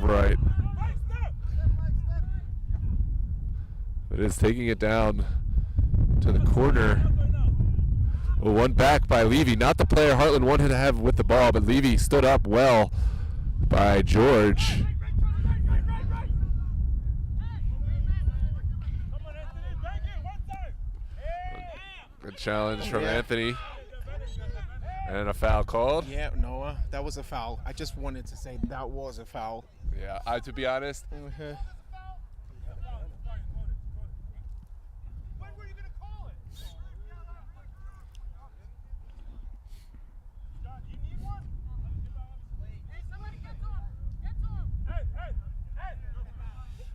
Right. It is taking it down to the corner. Well, one back by Levy. Not the player Heartland wanted to have with the ball, but Levy stood up well by George. Good challenge from Anthony. And a foul called. Yeah, Noah, that was a foul. I just wanted to say that was a foul. Yeah, to be honest.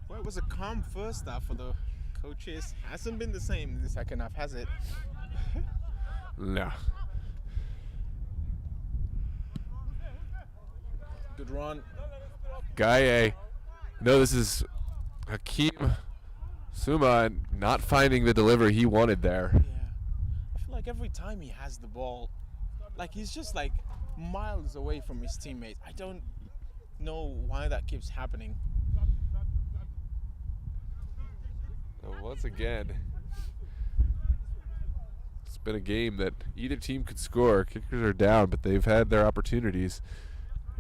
Well, it was a calm first half for the coaches. Hasn't been the same in the second half, has it? No. Good run. Gaye. No, this is Hakeem Suma not finding the delivery he wanted there. Yeah. I feel like every time he has the ball, like he's just like miles away from his teammates. I don't know why that keeps happening. So once again, it's been a game that either team could score. Kickers are down, but they've had their opportunities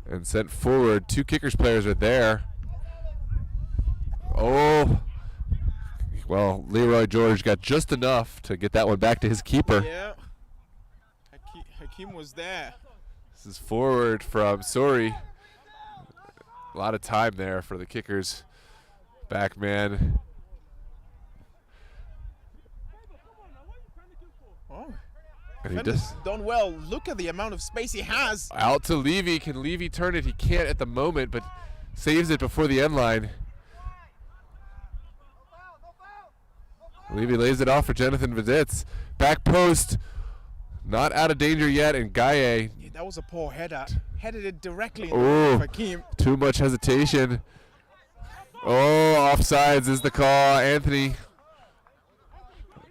and sent forward. Two Kickers players are there. Oh, well, Leroy George got just enough to get that one back to his keeper. Yeah. Hakeem was there. This is forward from Sori. A lot of time there for the Kickers. Back man. Oh. And he Defender's does. done well. Look at the amount of space he has. Out to Levy. Can Levy turn it? He can't at the moment, but saves it before the end line. Levy lays it off for Jonathan Viditz. Back post. Not out of danger yet, and Gaye. Yeah, that was a poor header. Headed it directly Oh, into Hakeem. too much hesitation. Oh, offsides is the call. Anthony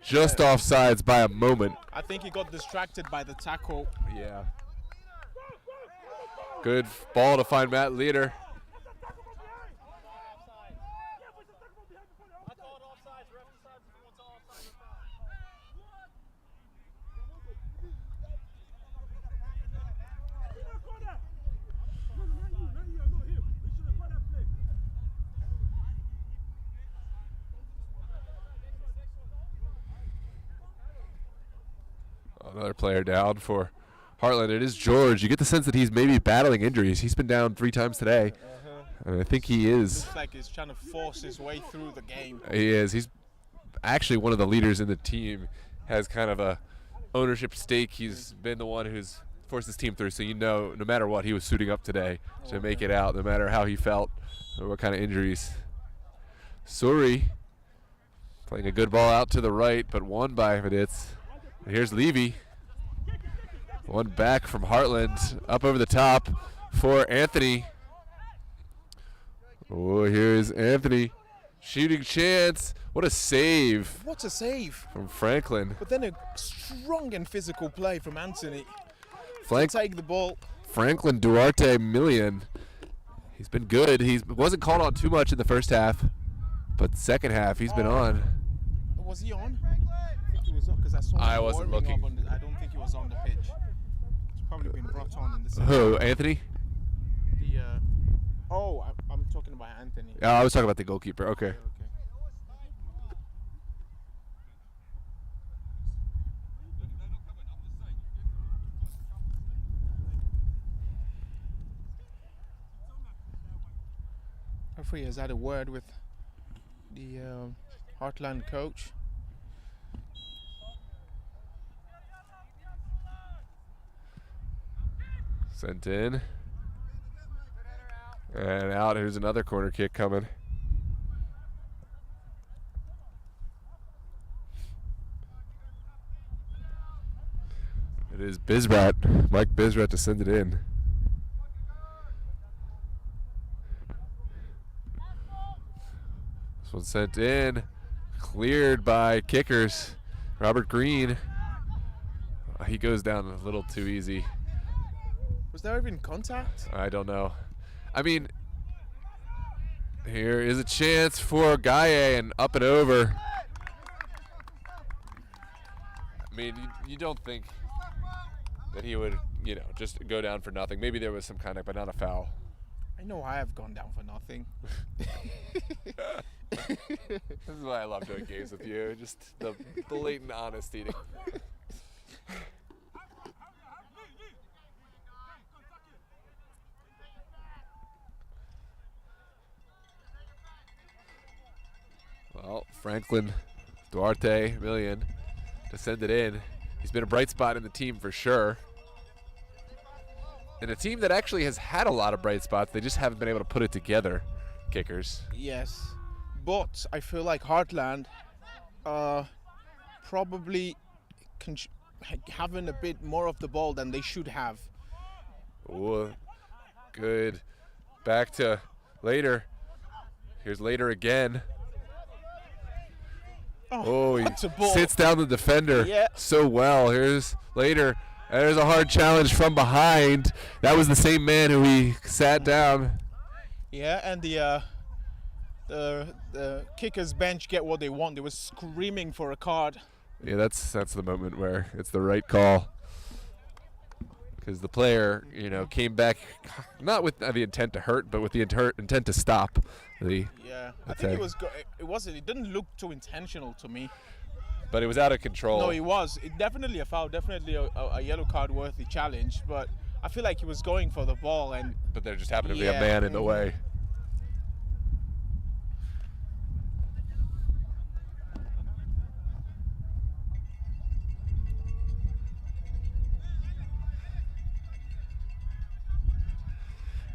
just offsides by a moment. I think he got distracted by the tackle. Yeah. Good ball to find Matt Leader. Another player down for Heartland. It is George. You get the sense that he's maybe battling injuries. He's been down 3 times today. And I think he is. Looks like he's trying to force his way through the game. He is. He's actually one of the leaders in the team. Has kind of a ownership stake. He's been the one who's forced his team through. So you know, no matter what, he was suiting up today to make it out, no matter how he felt or what kind of injuries. Suri playing a good ball out to the right, but won by Viditz. And here's Levy. One back from Heartland, up over the top for Anthony. Oh, here's Anthony. Shooting chance. What a save. What a save. From Franklin. But then a strong and physical play from Anthony. Take the ball. Franklin Duarte Million. He's been good. He wasn't called on too much in the first half, but second half he's been on. Was he on? I think he was on because I saw him I wasn't warming looking. up on I don't think he was on the pitch. He's probably been brought on in the second. Who, Anthony? I'm talking about Anthony. I was talking about the goalkeeper. Okay. Referee has had a word with the Heartland coach. Sent in. And out. Here's another corner kick coming. It is Bizrat, Mike Bizrat, to send it in. This one sent in, cleared by kickers. Robert Green, he goes down a little too easy. Was there even contact? I don't know. I mean, here is a chance for Gaye and up and over. I mean, you don't think that he would, you know, just go down for nothing. Maybe there was some kind of, but not a foul. I know I have gone down for nothing. This is why I love doing games with you. Just the blatant honesty. Well, Franklin Duarte Million to send it in. He's been a bright spot in the team for sure. And a team that actually has had a lot of bright spots. They just haven't been able to put it together, kickers. Yes, but I feel like Heartland probably having a bit more of the ball than they should have. Ooh, good. Back to Later. Here's Later again. Oh, he sits down the defender so well. Here's Later. There's a hard challenge from behind. That was the same man who he sat down. Yeah, and the kickers bench get what they want. They were screaming for a card. Yeah, that's the moment where it's the right call. Because the player, you know, came back not with the intent to hurt, but with the intent to stop the. Yeah, I think it didn't look too intentional to me. But it was out of control. No, it was. It definitely a foul, definitely a yellow card worthy challenge. But I feel like he was going for the ball, but there just happened to be a man in the way.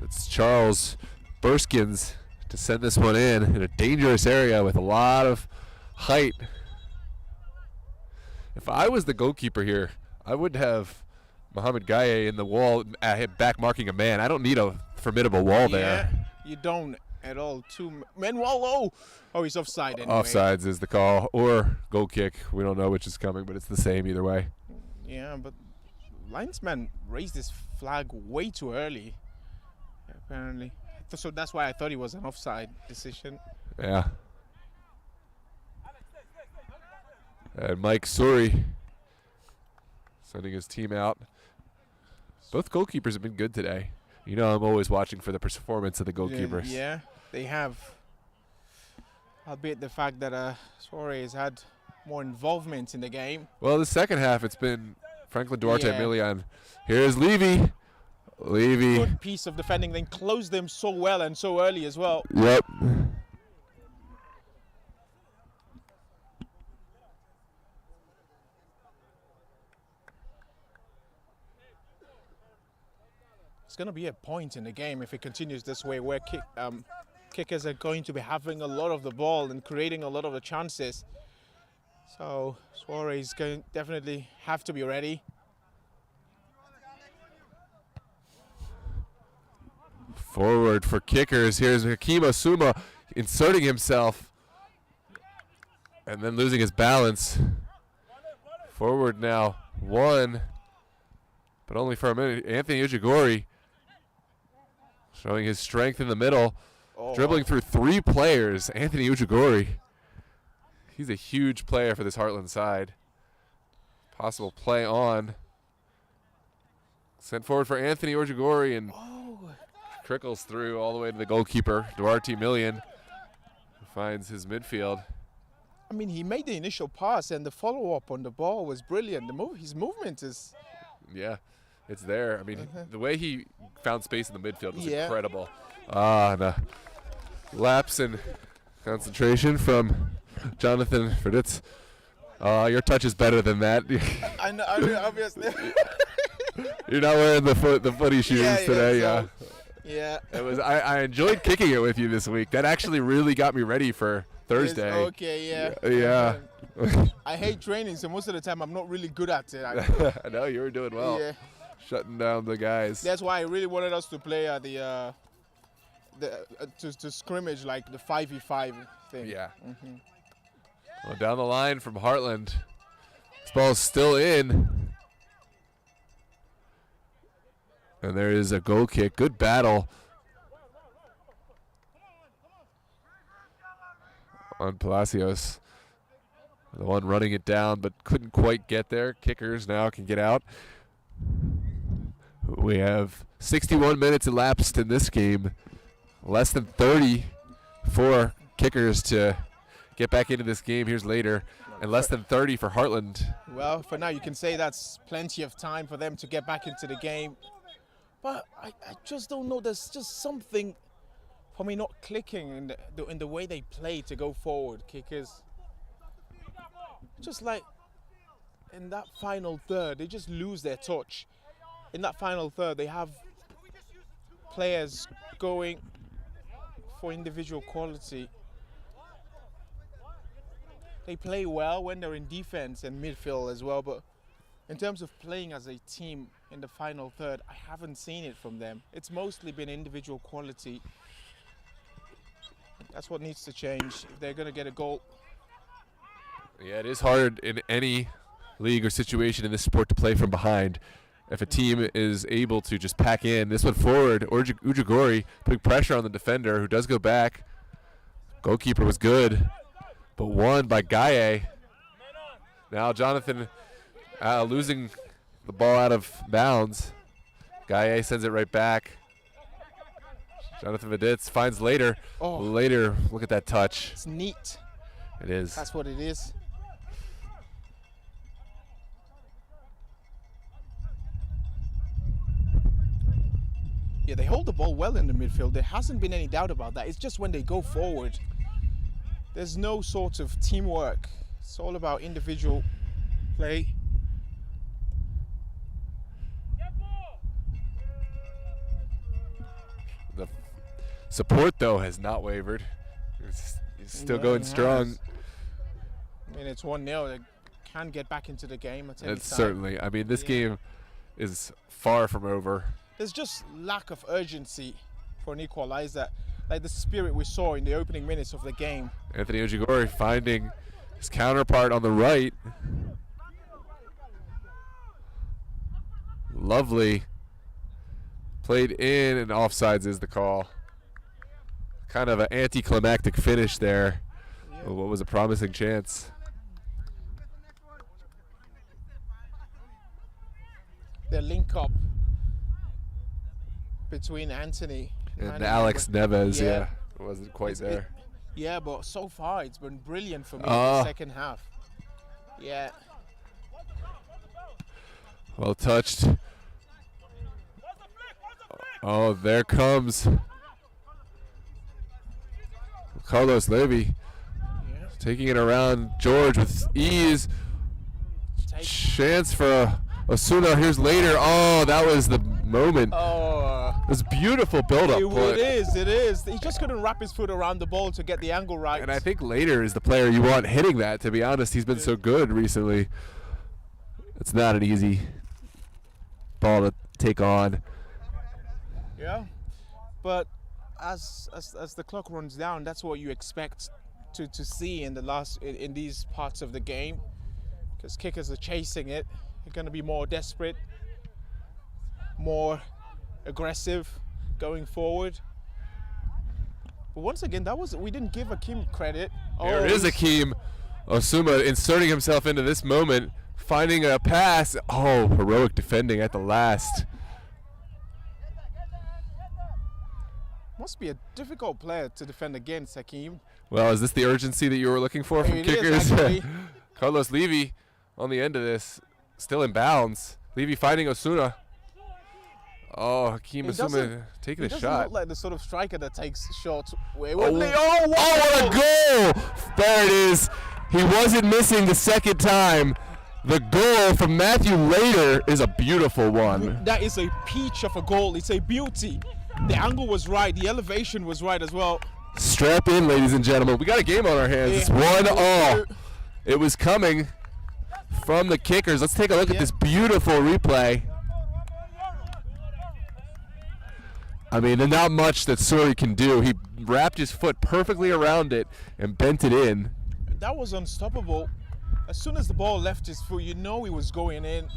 It's Charles Burskins to send this one in a dangerous area with a lot of height. If I was the goalkeeper here, I would have Mohamed Gaye in the wall, back marking a man. I don't need a formidable wall there. You don't at all. Two men wall. Oh, he's offside anyway. Offsides is the call, or goal kick. We don't know which is coming, but it's the same either way. Yeah, but linesman raised his flag way too early, apparently. So that's why I thought it was an offside decision. Yeah. And Mike Suri sending his team out. Both goalkeepers have been good today. You know, I'm always watching for the performance of the goalkeepers. Yeah, they have. Albeit the fact that Suarez had more involvement in the game. Well, the second half, it's been Franklin Duarte Milian. Here's Levy. Good piece of defending, then closed them so well and so early as well. Yep. It's going to be a point in the game if it continues this way, where kickers are going to be having a lot of the ball and creating a lot of the chances. So Suarez is going to definitely have to be ready. Forward for kickers. Here's Hakeem Osuma inserting himself and then losing his balance. Forward now, one, but only for a minute. Anthony Ujigori showing his strength in the middle, dribbling through three players. Anthony Ujigori, he's a huge player for this Heartland side. Possible play on. Sent forward for Anthony Ujigori and trickles through all the way to the goalkeeper, Duarte Million, who finds his midfield. I mean, he made the initial pass, and the follow-up on the ball was brilliant. His movement is... Yeah, it's there. I mean, the way he found space in the midfield was incredible. The lapse in concentration from Jonathan Verditz. Your touch is better than that. I know, obviously. You're not wearing the footy shoes today. So, yeah. It was. I enjoyed kicking it with you this week. That actually really got me ready for Thursday. Okay, yeah. Yeah. I hate training, so most of the time I'm not really good at it. I know you were doing well. Yeah. Shutting down the guys. That's why I really wanted us to play to scrimmage, like the 5v5 thing. Yeah. Well, down the line from Heartland. This ball's still in. And there is a goal kick. Good battle on Palacios. The one running it down, but couldn't quite get there. Kickers now can get out. We have 61 minutes elapsed in this game. Less than 30 for kickers to get back into this game. Here's later. And less than 30 for Heartland. Well, for now you can say that's plenty of time for them to get back into the game. But I just don't know. There's just something for me not clicking in the way they play to go forward. Kickers, just like in that final third, they just lose their touch. In that final third, they have players going for individual quality. They play well when they're in defense and midfield as well, but in terms of playing as a team in the final third, I haven't seen it from them. It's mostly been individual quality. That's what needs to change if they're going to get a goal. Yeah, it is hard in any league or situation in this sport to play from behind. If a team is able to just pack in, this one forward, Ujigori putting pressure on the defender who does go back. Goalkeeper was good, but won by Gaye. Now Jonathan losing the ball out of bounds. Gaye sends it right back. Jonathan Viditz finds later. Oh. Later, look at that touch. It's neat. It is. That's what it is. Yeah, they hold the ball well in the midfield. There hasn't been any doubt about that. It's just when they go forward, there's no sort of teamwork. It's all about individual play. The support, though, has not wavered. It's still going strong. I mean, it's 1-0. They can get back into the game at any time. Certainly. I mean, this game is far from over. There's just lack of urgency for an equalizer, like the spirit we saw in the opening minutes of the game. Anthony Ojigori finding his counterpart on the right. Lovely. Played in, and offsides is the call. Kind of an anticlimactic finish there. Yeah. What was a promising chance. The link up between Anthony and Alex Neves, yeah, wasn't quite there. Yeah, but so far it's been brilliant for me in the second half. Yeah. Well touched. Oh, there comes Carlos Levy, taking it around George with ease. Chance for Osuna. Here's later. Oh, that was the moment. It was beautiful build-up. It is. He just couldn't wrap his foot around the ball to get the angle right. And I think later is the player you want hitting that, to be honest. He's been so good recently. It's not an easy ball to take on. Yeah, but as the clock runs down, that's what you expect to see in these parts of the game, because kickers are chasing it. They're going to be more desperate, more aggressive going forward. But once again, we didn't give Akeem credit. There is Akeem Osuma inserting himself into this moment, finding a pass. Oh, heroic defending at the last. Must be a difficult player to defend against, Akeem. Well, is this the urgency that you were looking for from kickers? Carlos Levy on the end of this, still in bounds. Levy finding Osuna. Oh, Hakeem He Asuma doesn't- taking He a doesn't shot. look like the sort of striker that takes shots. Wait, Oh, what? what a goal! There it is. He wasn't missing the second time. The goal from Matthew Later is a beautiful one. That is a peach of a goal. It's a beauty. The angle was right. The elevation was right as well. Strap in, ladies and gentlemen. We got a game on our hands. It's 1-1. It was coming from the kickers. Let's take a look at this beautiful replay. I mean, there's not much that Suri can do. He wrapped his foot perfectly around it and bent it in. That was unstoppable. As soon as the ball left his foot, you know he was going in.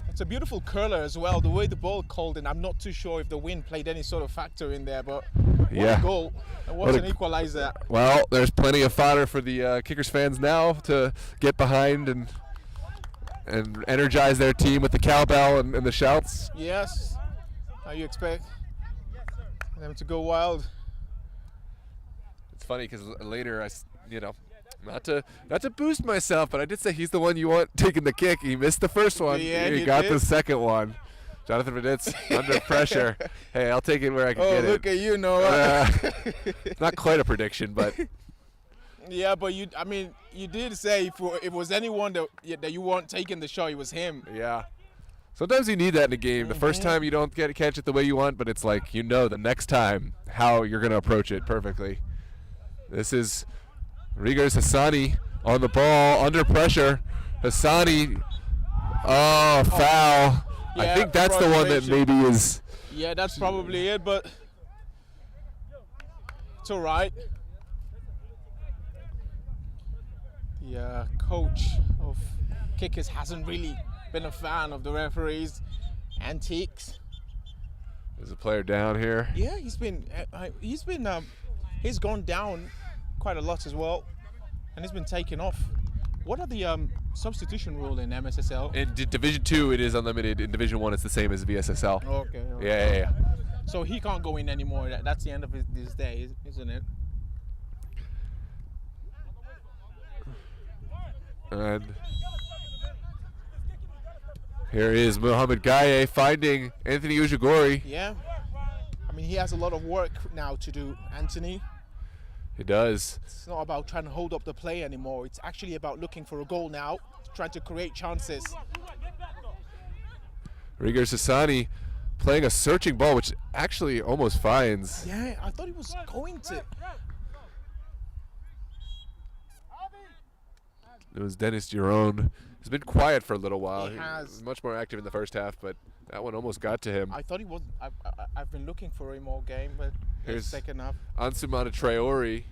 It's a beautiful curler as well. The way the ball called in, I'm not too sure if the wind played any sort of factor in there, but what a goal. And what an equalizer. Well, there's plenty of fodder for the Kickers fans now to get behind and energize their team with the cowbell and the shouts. Yes. How you expect them to go wild? It's funny because later not to boost myself, but I did say he's the one you want taking the kick. He missed the first one. Yeah, he he got did. the second one. Jonathan Verditz under pressure. Hey, I'll take it where I can get it. Oh, look at you, Noah. Not quite a prediction, but Yeah, but you did say if it was anyone that you weren't taking the shot, it was him. yeah. Sometimes you need that in a game. The first time you don't catch it the way you want, but it's like the next time how you're going to approach it perfectly. This is Rigers Hassani on the ball, under pressure. Hassani, foul. I Yeah, think that's the one that frustration. maybe is. Yeah, that's probably it, but it's all right. The coach of Kickers hasn't really been a fan of the referees' antiques. There's a player down here. Yeah, he's gone down quite a lot as well, and he's been taken off. What are the substitution rule in MSSL? In Division 2, it is unlimited. In Division 1, it's the same as VSSL. Okay. Yeah. So he can't go in anymore. That's the end of his day, isn't it? And here is Mohamed Gaye finding Anthony Ujigori. Yeah. I mean, he has a lot of work now to do, Anthony. He does. It's not about trying to hold up the play anymore. It's actually about looking for a goal now, trying to create chances. Rigers Hassani playing a searching ball, which actually almost finds. Yeah, I thought he was going to. It was Dennis Giron. He's been quiet for a little while. He has. was much more active in the first half, but that one almost got to him. I thought he was. I've been looking for him all game, but Here's second half. Ansumana Traore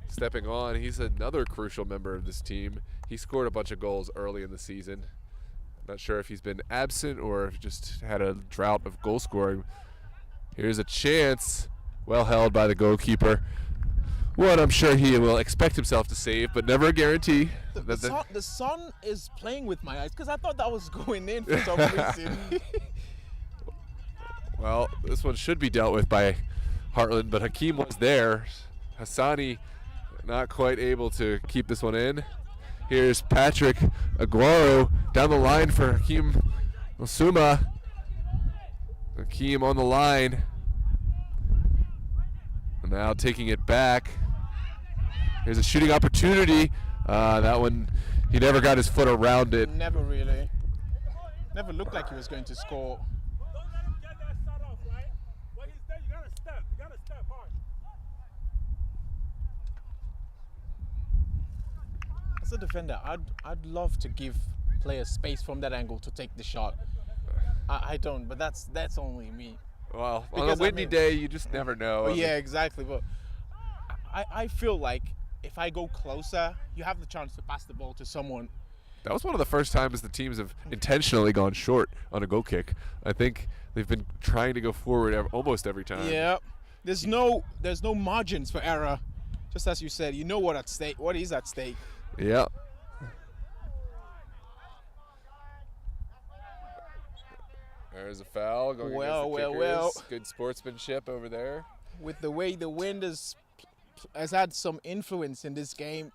stepping on. He's another crucial member of this team. He scored a bunch of goals early in the season. Not sure if he's been absent or if just had a drought of goal scoring. Here's a chance. Well held by the goalkeeper. One I'm sure he will expect himself to save, but never a guarantee. The sun is playing with my eyes because I thought that was going in for some reason. Well, this one should be dealt with by Heartland, but Hakeem was there. Hassani not quite able to keep this one in. Here's Patrick Aguero down the line for Hakeem Osuma. Hakeem on the line. Now taking it back. Here's a shooting opportunity. That one, he never got his foot around it. Never really. Never looked like he was going to score. As a defender, I'd love to give players space from that angle to take the shot. I don't, but that's only me. Well, on a Because, windy day, you just never know. Oh, yeah, exactly. But I feel like if I go closer, you have the chance to pass the ball to someone. That was one of the first times the teams have intentionally gone short on a goal kick. I think they've been trying to go forward almost every time. Yeah, there's no margins for error. Just as you said, you know what is at stake. Yeah. There's a foul going against the Kickers. Well. Good sportsmanship over there. With the way the wind has had some influence in this game,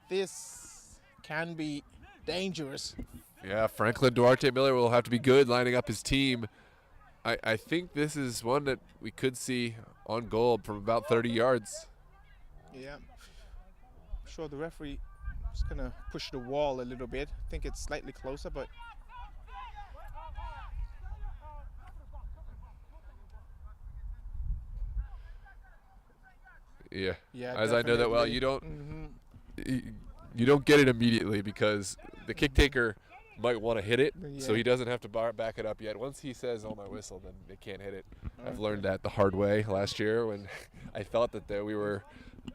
this can be dangerous. Yeah, Franklin Duarte Miller will have to be good lining up his team. I think this is one that we could see on goal from about 30 yards. Yeah. I'm sure the referee is going to push the wall a little bit. I think it's slightly closer, but Yeah. yeah. As I know that well, you don't you don't get it immediately because the kick taker might want to hit it, so he doesn't have to back it up yet. Once he says, "Oh, my whistle," then they can't hit it. I've learned that the hard way last year when I thought that we were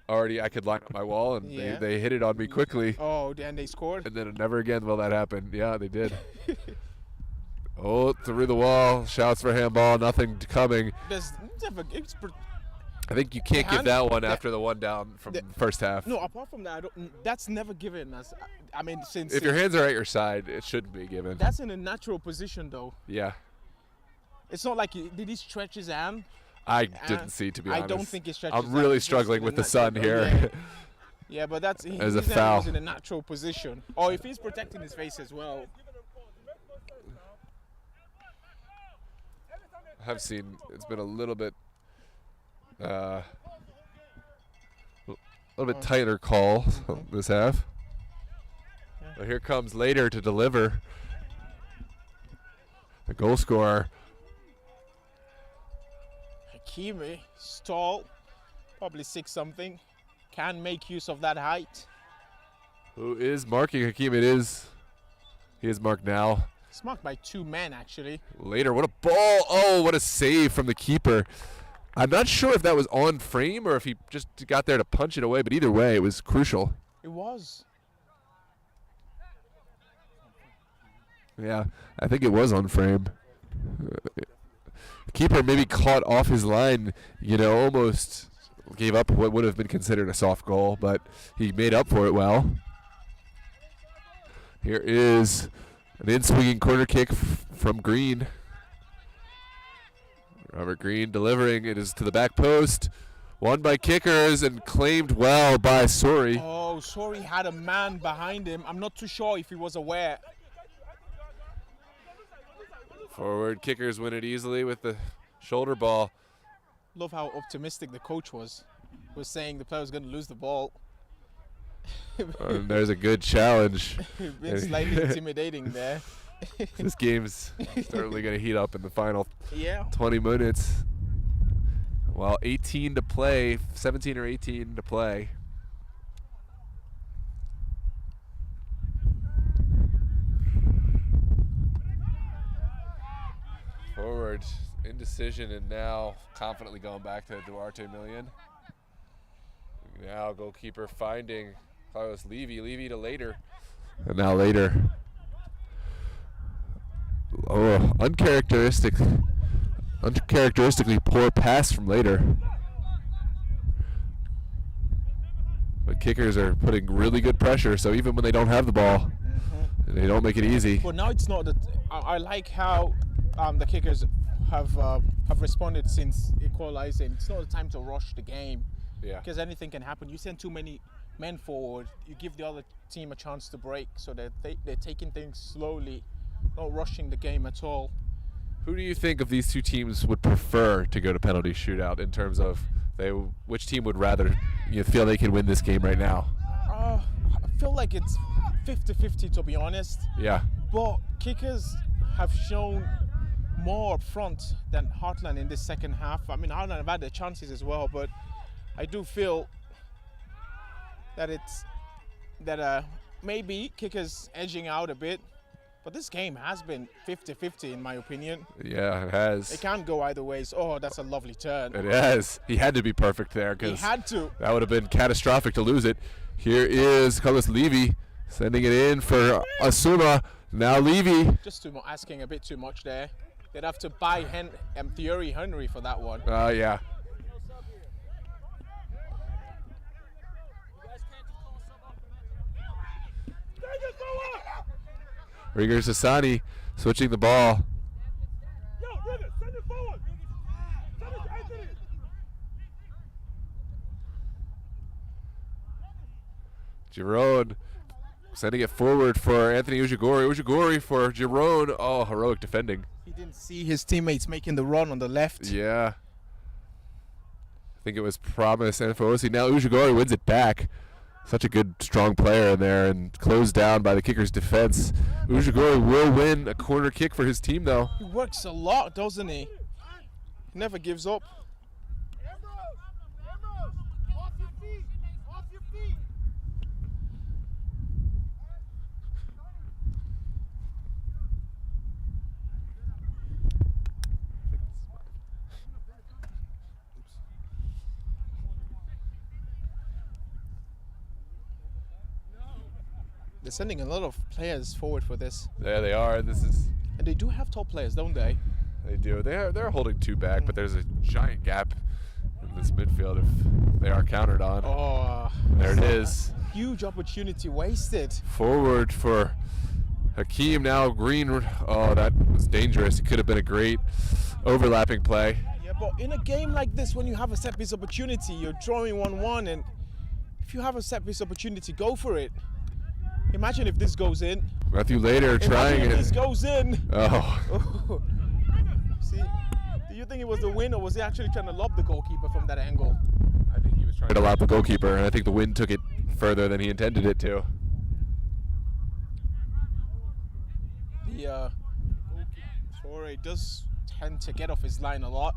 already, I could line up my wall, and they hit it on me quickly. Oh, and they scored? And then never again will that happen. Yeah, they did. Oh, through the wall. Shouts for handball. Nothing coming. I think you can't give that one after the one down from the first half. No, apart from that, that's never given. I mean, since if your hands are at your side, it shouldn't be given. That's in a natural position, though. Yeah. It's not like did he stretch his hand? I didn't see, to be honest. I don't think he stretched his I'm hand. really struggling with the sun here. Yeah, yeah, but that's as a his hand foul. was in a natural position. Or if he's protecting his face as well. I've seen it's been a little bit tighter call this half. But here comes Later to deliver. The goal scorer. Hakimi, tall, probably 6-something, can make use of that height. Who is marking Hakeem? He is marked now. It's marked by 2 men, actually. Later, what a ball. Oh, what a save from the keeper. I'm not sure if that was on frame or if he just got there to punch it away, but either way, it was crucial. It was. Yeah, I think it was on frame. Keeper maybe caught off his line, almost gave up what would have been considered a soft goal, but he made up for it well. Here is an in-swinging corner kick from Green. Robert Green delivering. It is to the back post. Won by kickers and claimed well by Sori. Oh, Sori had a man behind him. I'm not too sure if he was aware. Forward kickers win it easily with the shoulder ball. Love how optimistic the coach was. He was saying the player was going to lose the ball. And there's a good challenge. Been slightly intimidating there. This game's certainly going to heat up in the final 20 minutes. Well, 18 to play, 17 or 18 to play. Forward, indecision, and now confidently going back to Duarte Million. Now goalkeeper finding Carlos Levy. Levy to Later. And now Later. Oh, uncharacteristically poor pass from Later. But kickers are putting really good pressure, so even when they don't have the ball, they don't make it easy. But now it's not that. I like how the kickers have responded since equalizing. It's not the time to rush the game. Yeah. Because anything can happen. You send too many men forward, you give the other team a chance to break, so that they're taking things slowly, not rushing the game at all. Who do you think of these two teams would prefer to go to penalty shootout in terms of which team would rather feel they could win this game right now? I feel like it's 50-50, to be honest. Yeah. But kickers have shown more up front than Heartland in this second half. I mean, Heartland have had their chances as well, but I do feel that maybe kickers edging out a bit. But this game has been 50-50 in my opinion. Yeah, it has. It can't go either ways. Oh, that's a lovely turn. It has. He had to be perfect there He had to. That would have been catastrophic to lose it. Here is Carlos Levy sending it in for Asuma. Now Levy. Just asking a bit too much there. They'd have to buy Thierry Henry for that one. Yeah. Rigers Asani switching the ball. Yo, River, send it forward. Send it to Anthony. Giron sending it forward for Anthony Ujigori. Ujigori for Giron. Oh, heroic defending. He He didn't see his teammates making the run on the left. Yeah. I think it was Promise and Fosi. Now Ujigori wins it back. Such a good, strong player in there and closed down by the kicker's defense. Ujigori will win a corner kick for his team, though. He works a lot, doesn't he? He never gives up. Off your feet! Off your feet! They're sending a lot of players forward for this. There they are. This is. And they do have top players, don't they? They do. They're holding two back, but there's a giant gap in this midfield if they are countered on. Oh, There it is. huge opportunity wasted. Forward for Hakeem. Now Green. Oh, that was dangerous. It could have been a great overlapping play. Yeah, but in a game like this, when you have a set piece opportunity, you're drawing 1-1, and if you have a set piece opportunity, go for it. Imagine if this goes in. Matthew Later trying Imagine if this it. goes in. Oh. See, do you think it was the win, or was he actually trying to lob the goalkeeper from that angle? I think he was trying to lob the goalkeeper, and I think the wind took it further than he intended it to. The Torre does tend to get off his line a lot.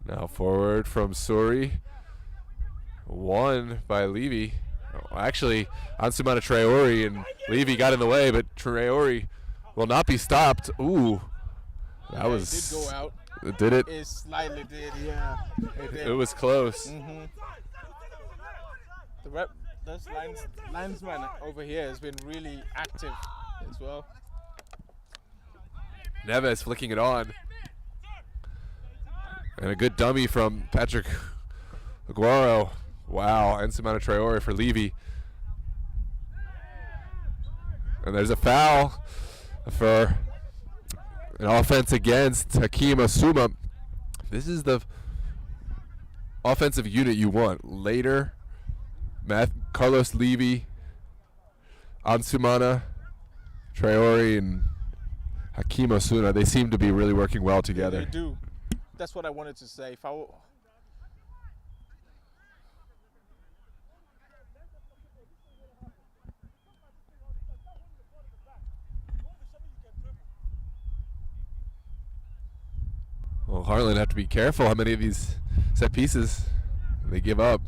Now forward from Suri. Won by Levy. Oh, actually, Ansumana Traore and Levy got in the way, but Traore will not be stopped. Ooh. That was. It did go out. Did it? It slightly did, yeah. It did. It was close. This linesman over here has been really active as well. Neves flicking it on. And a good dummy from Patrick Aguero. Wow, and Ansumana Traore for Levy. And there's a foul for an offense against Hakeem Asuma. This is the offensive unit you want. Later, Carlos Levy, Ansumana Traore, and Hakeem Asuna. They seem to be really working well together. They do. That's what I wanted to say. Well, Heartland have to be careful how many of these set pieces they give up.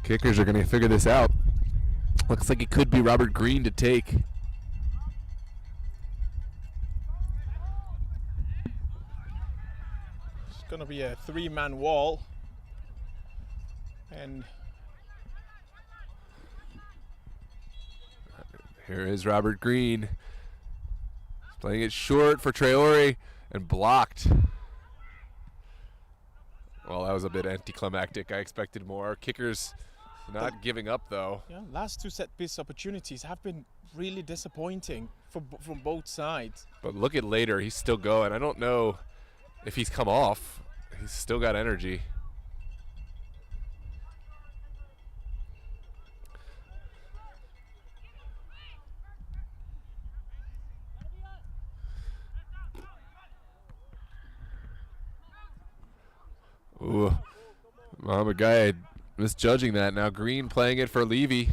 Kickers are going to figure this out. Looks like it could be Robert Green to take. It's going to be a three-man wall. And here is Robert Green. Playing it short for Traore and blocked. Well, that was a bit anticlimactic. I expected more. Kickers not giving up, though. yeah, last two set-piece opportunities have been really disappointing from both sides. But look at Later. He's still going. I don't know if he's come off. He's still got energy. Ooh, Muhammad Guy misjudging that. Now Green playing it for Levy.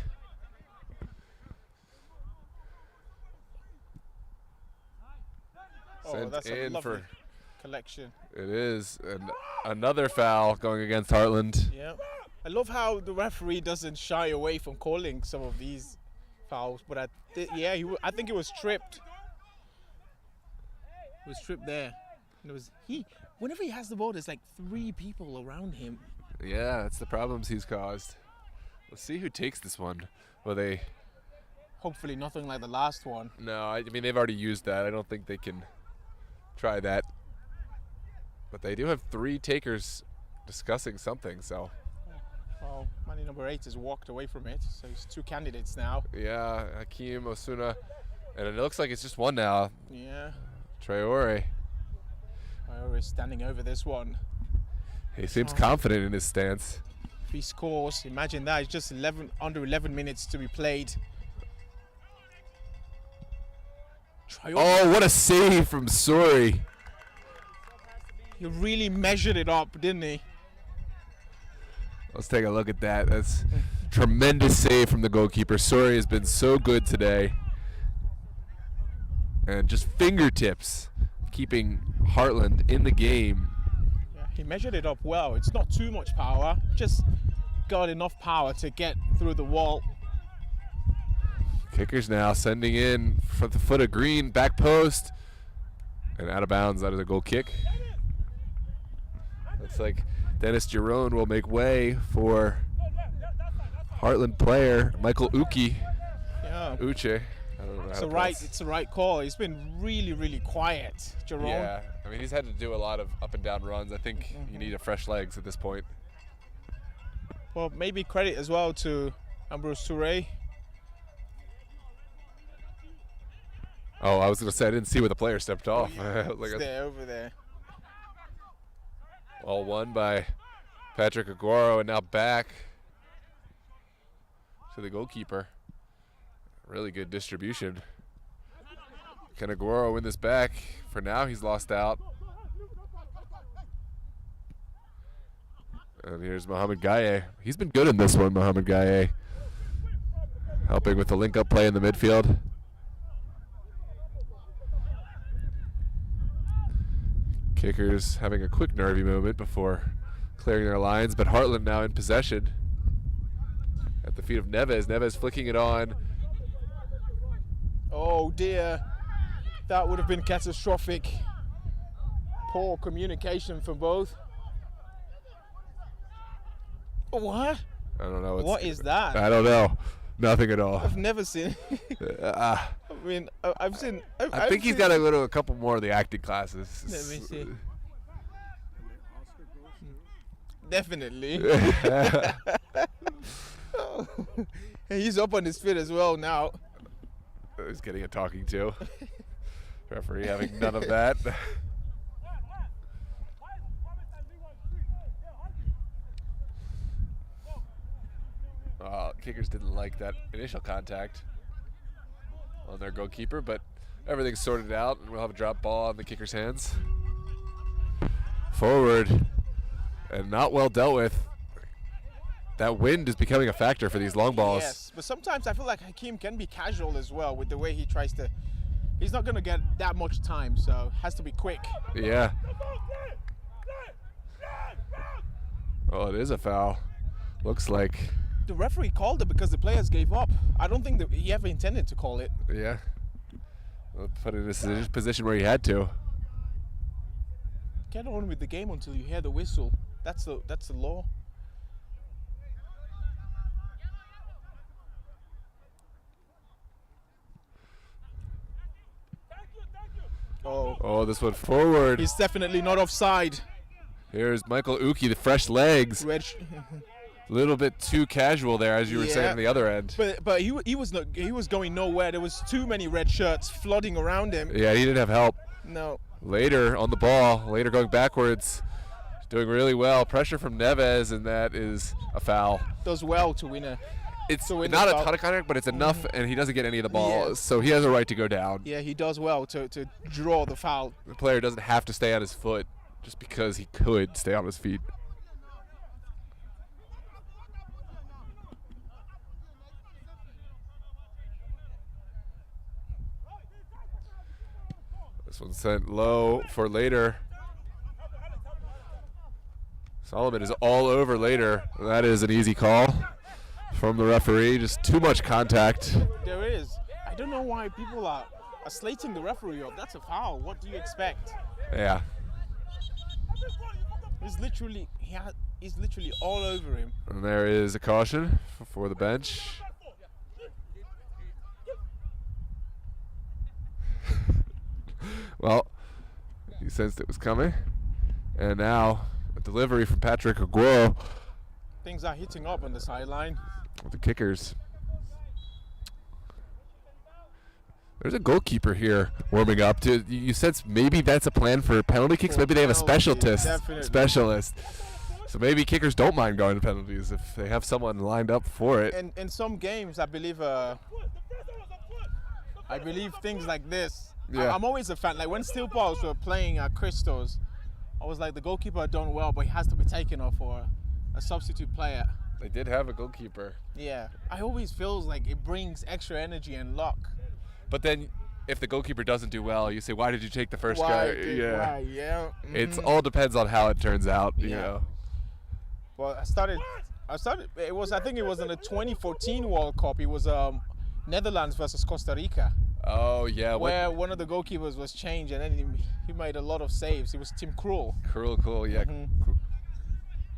Sent That's a in lovely for collection. it is, and another foul going against Heartland. Yeah, I love how the referee doesn't shy away from calling some of these fouls. But I think it was tripped. It was tripped there. And it was whenever he has the ball, there's like three people around him. Yeah, that's the problems he's caused. Let's see who takes this one. Well, they Hopefully nothing like the last one. no, I mean they've already used that. I don't think they can try that. But they do have three takers discussing something. So Well, money number 8 has walked away from it, so it's two candidates now. yeah, Hakeem Osuna, and it looks like it's just one now. Yeah, Traore. I always standing over this one. He seems confident in his stance. If he scores, imagine that. It's just under 11 minutes to be played. Oh, what a save from Sori. He really measured it up, didn't he? Let's take a look at that. That's tremendous save from the goalkeeper. Sori has been so good today. And just fingertips keeping Heartland in the game. Yeah, he measured it up well. It's not too much power, just got enough power to get through the wall. Kickers now sending in from the foot of green, back post, and out of bounds. That is a goal kick. Looks like Dennis Giron will make way for Heartland player Michael Uche. Yeah. Uche. I don't know It's the right call. He's been really quiet, Jerome. Yeah, I mean, he's had to do a lot of up and down runs. I think you need a fresh legs at this point. Well, maybe credit as well to Ambrose Toure. Oh, I was going to say I didn't see where the player stepped off. It's there, over there. All won by Patrick Aguero, and now back to the goalkeeper. Really good distribution. Can Aguero win this back? For now, he's lost out. And here's Mohamed Gaye. He's been good in this one, Mohamed Gaye. Helping with the link-up play in the midfield. Kickers having a quick nervy moment before clearing their lines, but Heartland now in possession at the feet of Neves. Neves flicking it on. Oh dear, that would have been catastrophic. Poor communication from both. What? I don't know. What is that? I don't know. Nothing at all. I've never seen. I mean, I've seen. I think he's got a couple more of the acting classes. Let me see. Definitely. He's up on his feet as well now. He's getting a talking to. Referee having none of that. Kickers didn't like that initial contact on their goalkeeper, but everything's sorted out, and we'll have a drop ball in the kicker's hands. Forward, and not well dealt with. That wind is becoming a factor for these long balls. Yes, but sometimes I feel like Hakeem can be casual as well with the way he tries to. He's not going to get that much time, so has to be quick. Yeah. Oh, it is a foul. Looks like. The referee called it because the players gave up. I don't think that he ever intended to call it. Yeah. Well, put it in a position where he had to. Get on with the game until you hear the whistle. That's the law. Oh, this one forward. He's definitely not offside. Here's Michael Uche, the fresh legs. A little bit too casual there, as you were saying on the other end. But he was going nowhere. There was too many red shirts flooding around him. Yeah, he didn't have help. No. Later on the ball, later going backwards, doing really well. Pressure from Neves, and that is a foul. Does well to win a. It's not a ton of contact, but it's enough, and he doesn't get any of the ball, so he has a right to go down. Yeah, he does well to draw the foul. The player doesn't have to stay on his foot just because he could stay on his feet. This one's sent low for later. Solomon is all over later. That is an easy call from the referee. Just too much contact. There is. I don't know why people are slating the referee up. That's a foul. What do you expect? Yeah. He's literally all over him. And there is a caution for the bench. Well, he sensed it was coming. And now a delivery from Patrick Aguero. Things are heating up on the sideline. With the kickers. There's a goalkeeper here warming up. You said maybe that's a plan for penalty kicks. Maybe they have a specialist. So maybe kickers don't mind going to penalties if they have someone lined up for it. And in some games, I believe things like this. Yeah. I'm always a fan. Like when Steel Balls were playing at Crystals, I was like, the goalkeeper done well, but he has to be taken off for a substitute player. They did have a goalkeeper. Yeah. I always feels like it brings extra energy and luck. But then if the goalkeeper doesn't do well, you say, why did you take the first guy? Why? Yeah. It's all depends on how it turns out, you know. Well, I started, I think it was in the 2014 World Cup. It was Netherlands versus Costa Rica. Oh, yeah. Where one of the goalkeepers was changed and then he made a lot of saves. It was Tim Krul. Cool, yeah.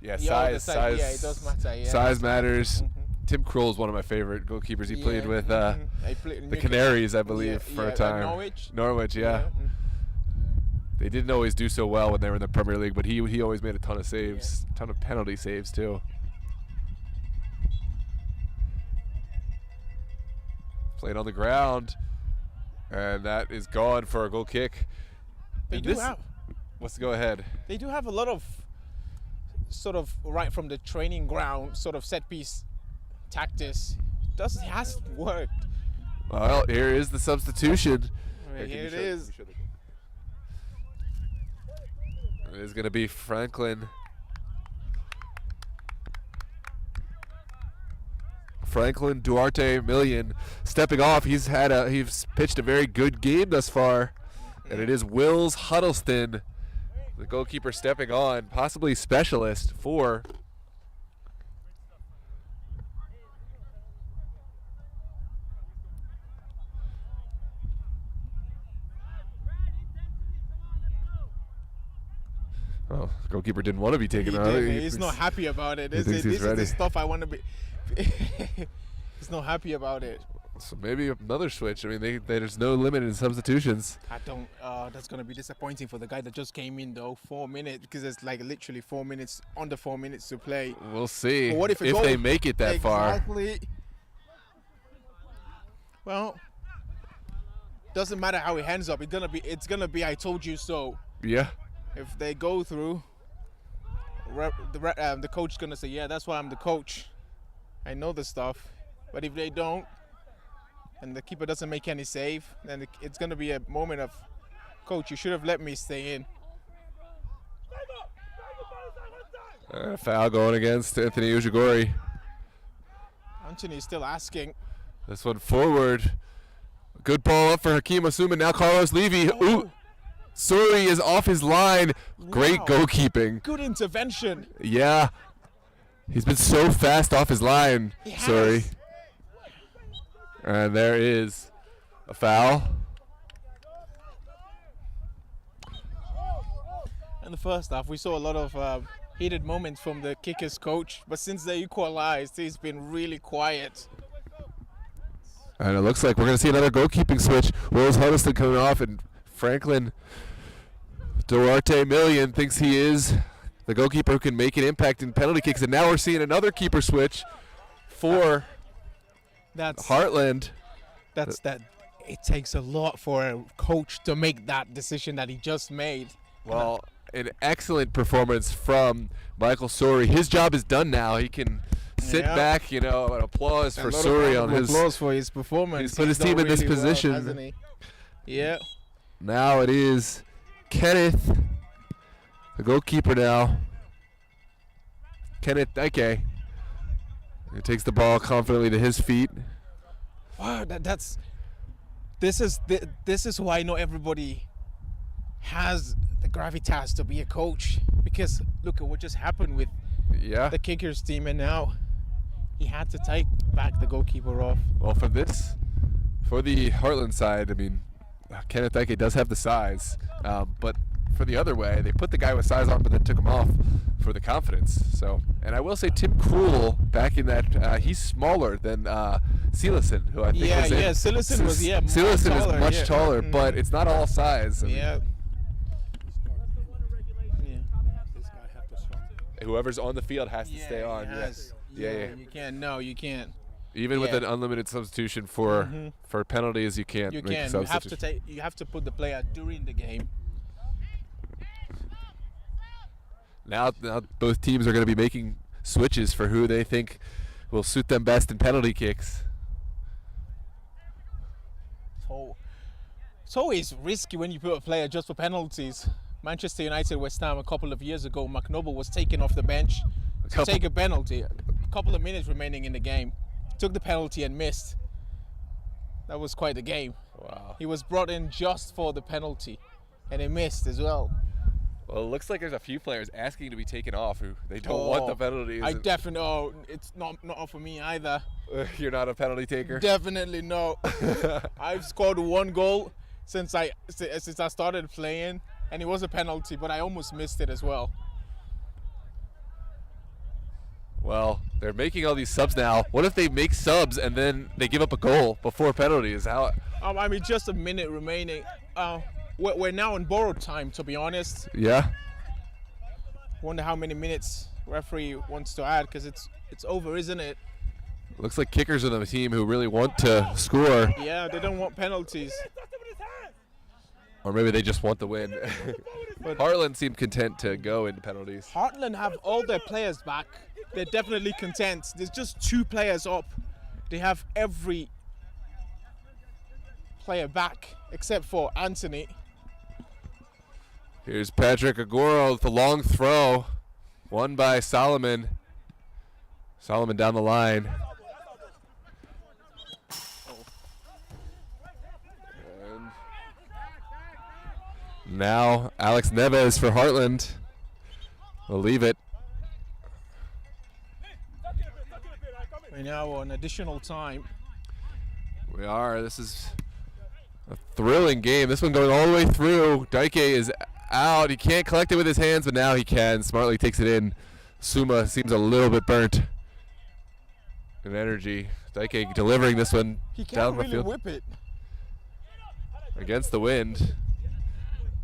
Yeah, size. Yeah, it does matter. Yeah. Size matters. Tim Krul is one of my favorite goalkeepers. He played with the Canaries, I believe, for a time. Norwich, yeah. They didn't always do so well when they were in the Premier League, but he always made a ton of saves, ton of penalty saves too. Played on the ground, and that is gone for a goal kick. Let's go ahead. They do have a lot of sort of right from the training ground sort of set piece tactics. It has worked. Well, here is the substitution. Here it is. It is going to be Franklin. Franklin Duarte Million stepping off. He's pitched a very good game thus far. And it is Wills Huddleston, the goalkeeper, stepping on, possibly specialist for oh, the goalkeeper didn't want to be taken out. He's not happy about it. This is the stuff I want to be. He's not happy about it. So maybe another switch. I mean, there's no limit in substitutions. I don't. That's gonna be disappointing for the guy that just came in though. 4 minutes, because it's like literally 4 minutes, under 4 minutes to play. We'll see. But what if they make it that far? Exactly. Well, doesn't matter how it ends up. It's gonna be I told you so. Yeah. If they go through, the coach is gonna say, yeah, that's why I'm the coach. I know the stuff. But if they don't, and the keeper doesn't make any save, then it's going to be a moment of, coach, you should have let me stay in. Foul going against Anthony Ujigori. Anthony is still asking. This one forward. Good ball up for Hakeem Asuma. Now Carlos Levy. Ooh. Suri is off his line. Great goalkeeping. Good intervention. Yeah. He's been so fast off his line, Suri. And there is a foul. In the first half, we saw a lot of heated moments from the kickers coach, but since they equalized, he's been really quiet. And it looks like we're going to see another goalkeeping switch. Wills Huddleston coming off, and Franklin Duarte Million thinks he is the goalkeeper who can make an impact in penalty kicks. And now we're seeing another keeper switch for Heartland. It takes a lot for a coach to make that decision that he just made. Well, an excellent performance from Michael Suri. His job is done now. He can sit back, an applause for Suri on his applause for his performance. He's put his team in this position. Well, hasn't he? Yeah. Now it is Kenneth, the goalkeeper now. Kenneth Ike. He takes the ball confidently to his feet. Wow, this is why not everybody has the gravitas to be a coach, because look at what just happened with the kickers team, and now he had to take back the goalkeeper off. Well, for the Heartland side, I mean, Kenneth Ike does have the size, but for the other way, they put the guy with size on, but then took him off for the confidence. So, and I will say, Tim Krul back in that, he's smaller than Silason, who I think was in. Silason was Silason is much taller, but it's not all size. Yeah. Whoever's on the field has to stay on. Yeah. You can't. No, you can't. Even with an unlimited substitution for penalties, you can't. You make can. You have to put the player during the game. Now both teams are going to be making switches for who they think will suit them best in penalty kicks. So it's always risky when you put a player just for penalties. Manchester United, West Ham a couple of years ago, McNoble was taken off the bench to take a penalty. A couple of minutes remaining in the game. Took the penalty and missed. That was quite the game. Wow. He was brought in just for the penalty and he missed as well. Well, it looks like there's a few players asking to be taken off who they don't want the penalties. I definitely, it's not for me either. You're not a penalty taker? Definitely no. I've scored 1 goal since I started playing, and it was a penalty, but I almost missed it as well. Well, they're making all these subs now. What if they make subs and then they give up a goal before penalties? How? I mean, just a minute remaining. We're now in borrowed time, to be honest. Yeah. Wonder how many minutes referee wants to add, because it's over, isn't it? Looks like kickers are the team who really want to score. Yeah, they don't want penalties. Or maybe they just want the win. But Heartland seemed content to go into penalties. Heartland have all their players back. They're definitely content. There's just 2 players up. They have every player back except for Anthony. Here's Patrick Agoro with a long throw. Won by Solomon. Solomon down the line. And now Alex Neves for Heartland. We'll leave it. We're now on additional time. We are. This is a thrilling game. This one going all the way through. Daike is out. He can't collect it with his hands, but now he can. Smartly takes it in. Suma seems a little bit burnt in energy. Daike delivering this one He down can't the really field whip it. against the wind.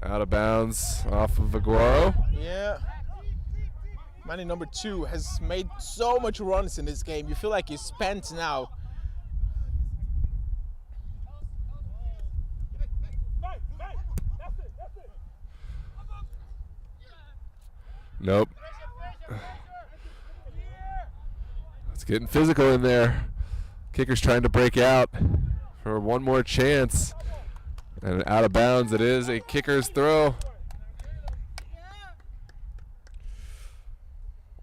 Out of bounds off of Aguero. Yeah. Man in number 2 has made so much runs in this game. You feel like he's spent now. Nope. It's getting physical in there. Kicker's trying to break out for one more chance. And out of bounds it is. A kicker's throw.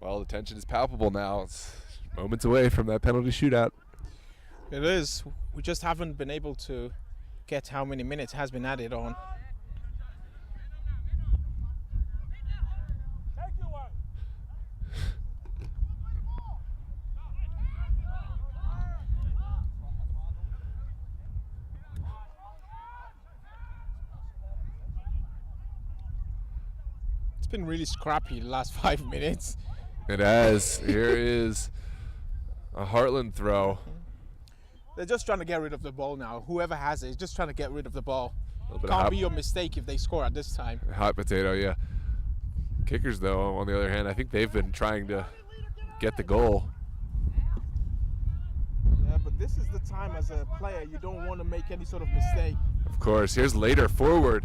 Well, the tension is palpable now. It's moments away from that penalty shootout. It is. We just haven't been able to get how many minutes has been added on. It's been really scrappy the last 5 minutes. It has. Here is a Heartland throw. They're just trying to get rid of the ball now. Whoever has it is just trying to get rid of the ball. A little bit Can't of be your mistake if they score at this time. hot potato, yeah. Kickers, though, on the other hand, I think they've been trying to get the goal. Yeah, but this is the time as a player you don't want to make any sort of mistake. Of course. Here's Later forward.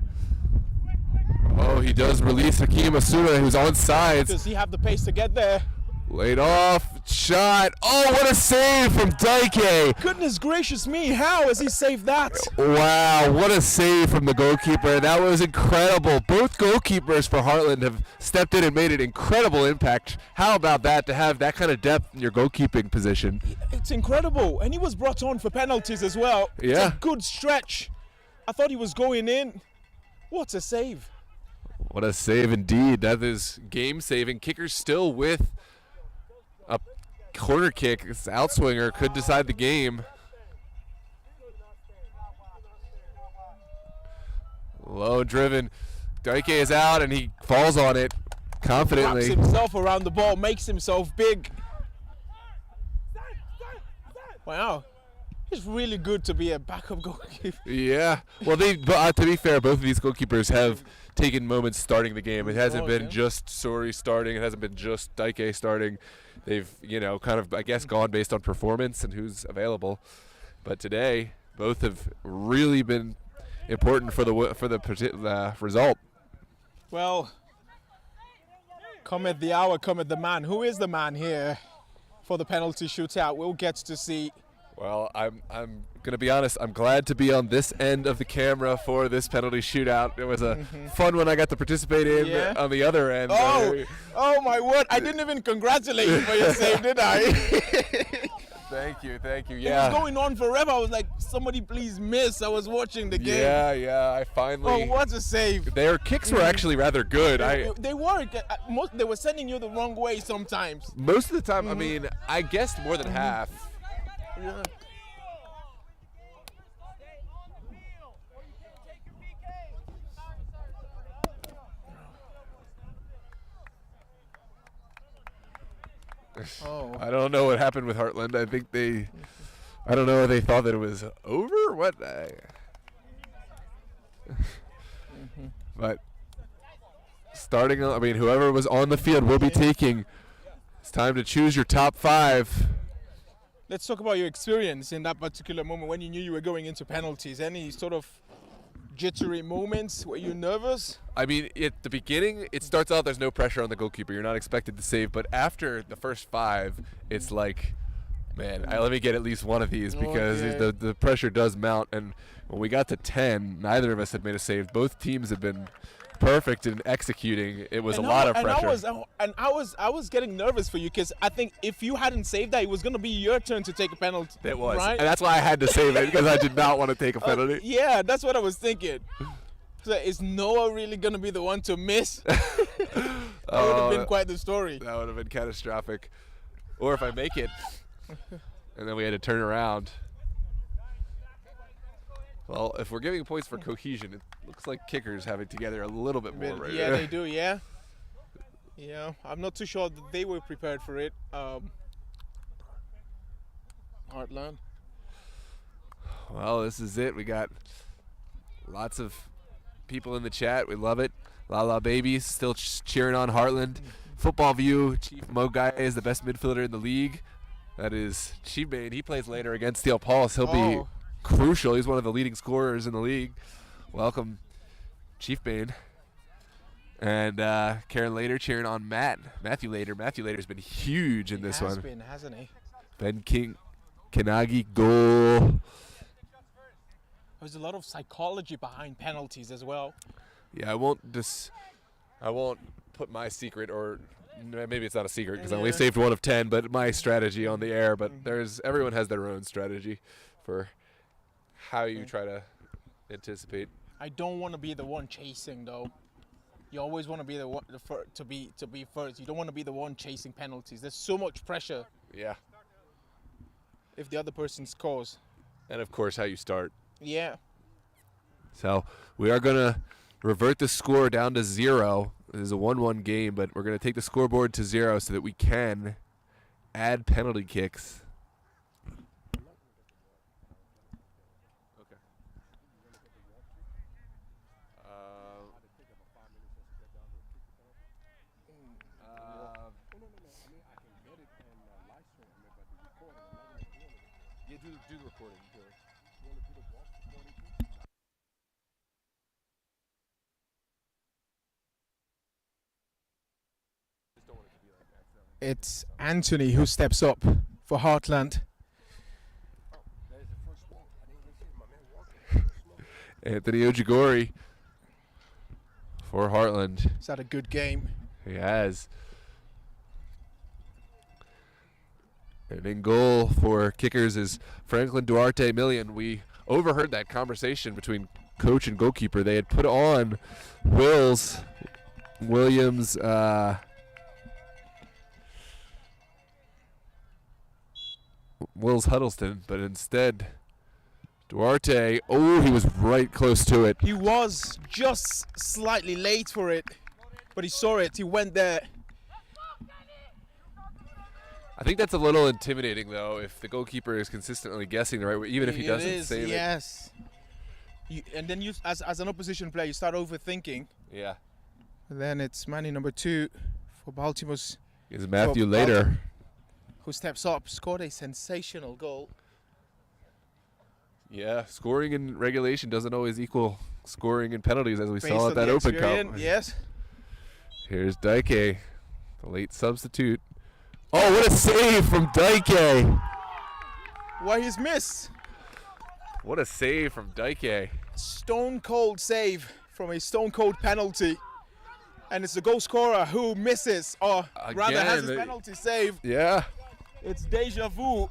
Oh, he does release Hakeem Asuma, who's on sides. Does he have the pace to get there? Laid off, shot. Oh, what a save from Daike. Goodness gracious me, how has he saved that? Wow, what a save from the goalkeeper. That was incredible. Both goalkeepers for Heartland have stepped in and made an incredible impact. How about that, to have that kind of depth in your goalkeeping position? It's incredible. And he was brought on for penalties as well. Yeah. It's a good stretch. I thought he was going in. What a save. What a save indeed. That is game-saving. Kicker's still with a corner kick. This outswinger could decide the game. Low driven. Daike is out and he falls on it confidently. Wraps himself around the ball, makes himself big. Wow. It's really good to be a backup goalkeeper. Yeah. Well, to be fair, both of these goalkeepers have taken moments starting the game. It hasn't been just Sori starting. It hasn't been just Daike starting. They've, kind of, I guess, gone based on performance and who's available. But today, both have really been important for the result. Well, Cometh the hour, cometh the man. Who is the man here for the penalty shootout? We'll get to see. Well, I'm gonna be honest. I'm glad to be on this end of the camera for this penalty shootout. It was a fun one I got to participate in on the other end. Oh my word! I didn't even congratulate you for your save, did I? Thank you. Yeah. It was going on forever. I was like, somebody please miss. I was watching the game. Yeah. I finally. Oh, what a save! Their kicks were actually rather good. They were. They were sending you the wrong way sometimes. Most of the time, I mean, I guessed more than half. Yeah. Oh. I don't know what happened with Heartland. I think I don't know if they thought that it was over. What? But starting, I mean, whoever was on the field will be taking. It's time to choose your top 5. Let's talk about your experience in that particular moment when you knew you were going into penalties. Any sort of jittery moments? Were you nervous? I mean, at the beginning, it starts out there's no pressure on the goalkeeper. You're not expected to save. But after the first 5, it's like, man, let me get at least one of these because the pressure does mount. And when we got to 10, neither of us had made a save. Both teams had been perfect in executing. It was a lot of pressure. I was getting nervous for you because I think if you hadn't saved that, it was going to be your turn to take a penalty. It was. Right? And that's why I had to save it because I did not want to take a penalty. Yeah, that's what I was thinking. So is Noah really going to be the one to miss? That would have been quite the story. That would have been catastrophic. Or if I make it, and then we had to turn around. Well, if we're giving points for cohesion, it looks like kickers have it together a little bit more right Yeah, there. they do, yeah. Yeah, I'm not too sure that they were prepared for it. Heartland. Well, this is it. We got lots of people in the chat. We love it. La La Babies still cheering on Heartland. Football View, Chief Mo Guy is the best midfielder in the league. That is Chief Bain. He plays later against Steel Pulse. He'll be crucial. He's one of the leading scorers in the league. Welcome, Chief Bain. And Karen Later cheering on Matthew Later. Matthew Later's been huge in this one. He has been, hasn't he? Ben Kinagi goal. There's a lot of psychology behind penalties as well. Yeah, I won't put my secret, or maybe it's not a secret because I only saved 1 of 10, but my strategy on the air. But everyone has their own strategy for how you try to anticipate. I don't want to be the one chasing though. You always want to be the one to be first. You don't want to be the one chasing penalties. There's so much pressure. Yeah. If the other person scores. And of course, how you start. Yeah. So we are gonna revert the score down to 0. It is a 1-1 game, but we're gonna take the scoreboard to 0 so that we can add penalty kicks. Do the recording. It's Anthony who steps up for Heartland. Anthony Ojigori for Heartland. He's had a good game. He has. And in goal for kickers is Franklin Duarte Million. We overheard that conversation between coach and goalkeeper. They had put on Williams, Wills Huddleston, but instead Duarte, he was right close to it. He was just slightly late for it, but he saw it. He went there. I think that's a little intimidating, though, if the goalkeeper is consistently guessing the right way, even if he doesn't save it. Yes. And then you, as an opposition player, you start overthinking. Yeah. And then it's Manny number 2 for Baltimore's. Is Matthew Later, who steps up, scored a sensational goal. Yeah, scoring in regulation doesn't always equal scoring in penalties, as we Based saw on at that the Open Cup. experience, yes. Here's Daike A late substitute. Oh, what a save from Dike. Well, he's missed. What a save from Dike. Stone cold save from a stone cold penalty. And it's the goal scorer who misses, or rather has his penalty saved. Yeah. It's deja vu.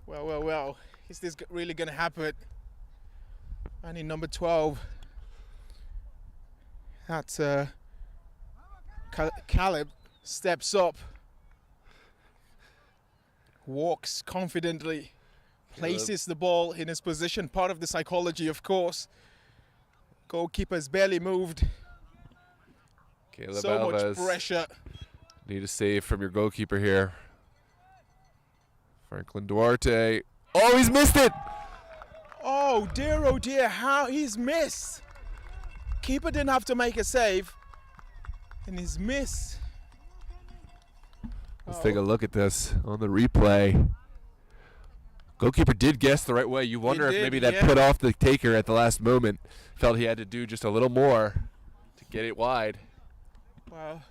Well. Is this really going to happen? And in number 12, that's Caleb steps up, walks confidently, places the ball in his position. Part of the psychology, of course. Goalkeeper's barely moved. Caleb so Alves. much pressure. Need a save from your goalkeeper here. Franklin Duarte. Oh, he's missed it! Oh dear, how he's missed. Keeper didn't have to make a save. And he's missed. Let's take a look at this on the replay. Goalkeeper did guess the right way. You wonder if maybe that put off the taker at the last moment. Felt he had to do just a little more to get it wide. Wow.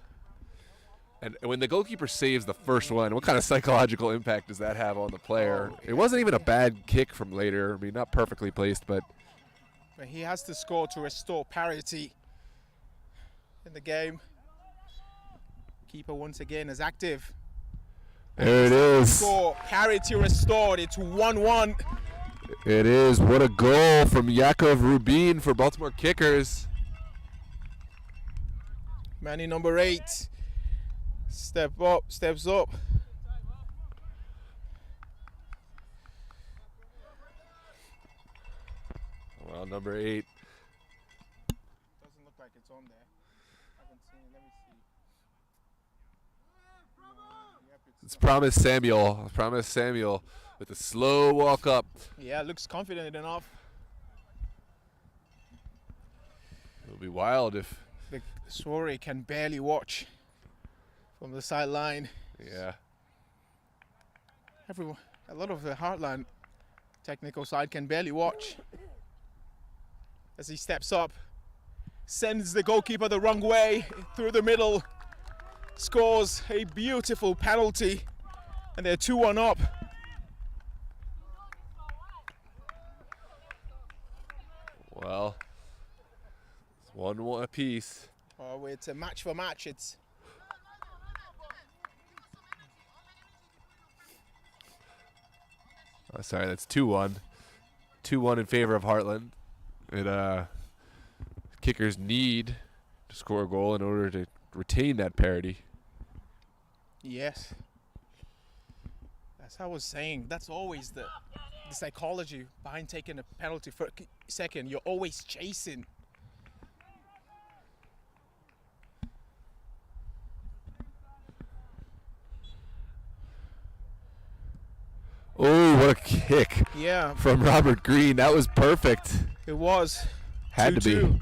And when the goalkeeper saves the first one, what kind of psychological impact does that have on the player? It wasn't even a bad kick from later. I mean, not perfectly placed, but he has to score to restore parity in the game. Keeper once again is active. There it is. Score, parity restored. It's 1-1. It is. What a goal from Yakov Rubin for Baltimore Kickers. Manny number 8. Steps up. Well, number 8. Doesn't look like it's on there. Haven't seen it. Let me see. Yep, It's Promise Samuel. Promise Samuel with a slow walk up. Yeah, looks confident enough. It'll be wild if. The Suore can barely watch from the sideline. Yeah. A lot of the Heartland technical side can barely watch. As he steps up, sends the goalkeeper the wrong way through the middle, scores a beautiful penalty, and they're 2-1 up. Well, it's 1-1 apiece. Oh, it's a match for match. It's sorry, that's 2-1. 2-1 in favor of Heartland. Kickers need to score a goal in order to retain that parity. yes. That's how I was saying. That's always the psychology behind taking a penalty for a second. You're always chasing. Oh, what a kick Yeah, from Robert Green. That was perfect. it was. Had to be. 2-2.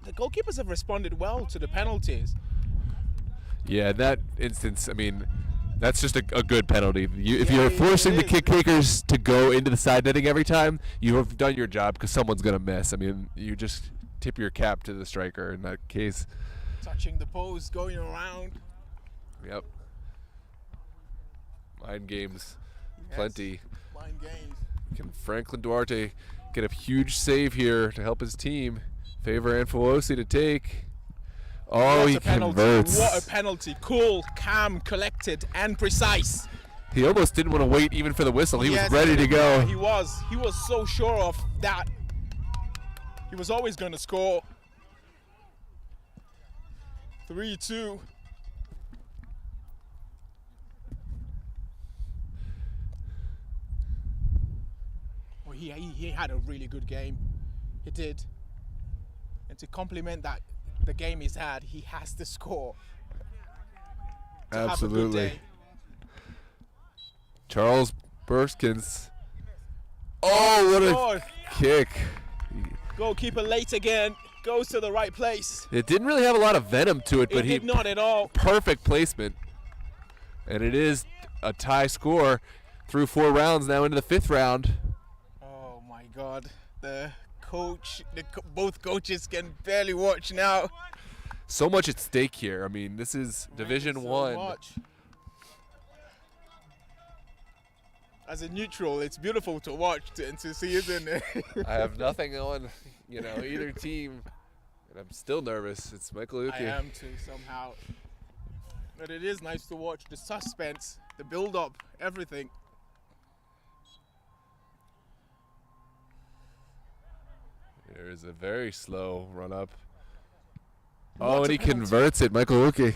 The goalkeepers have responded well to the penalties. Yeah, in that instance, I mean, that's just a good penalty. If Yeah, you're it forcing the is. kickers to go into the side netting every time, you have done your job because someone's going to miss. I mean, you just tip your cap to the striker in that case. Touching the post, going around. Yep. Mind games. Yes. Plenty. Mind games. Can Franklin Duarte get a huge save here to help his team? Favor Anfowosi to take. Oh, What he a penalty. converts. What a penalty. Cool, calm, collected, and precise. He almost didn't want to wait even for the whistle. He Yes, was ready to go. He was so sure of that. He was always going to score. 3-2. Well, he had a really good game. He did. And to complement that, the game he's had, he has to score. To have a good Absolutely. day. Charles Burskins. Oh, what a Scored. kick. Goalkeeper late again. Goes to the right place. It didn't really have a lot of venom to it, but It did not at all. perfect placement. And it is a tie score through 4 rounds now into the 5th round. Oh my God. The coach, both coaches can barely watch now. So much at stake here. I mean, this is Division So One. much. As a neutral, it's beautiful to watch and to see, isn't it? I have nothing on, either team, and I'm still nervous. It's Michael I Uki. am too, somehow. But it is nice to watch the suspense, the build-up, everything. There is a very slow run-up. What Oh, a and he penalty. converts it, Michael Uki.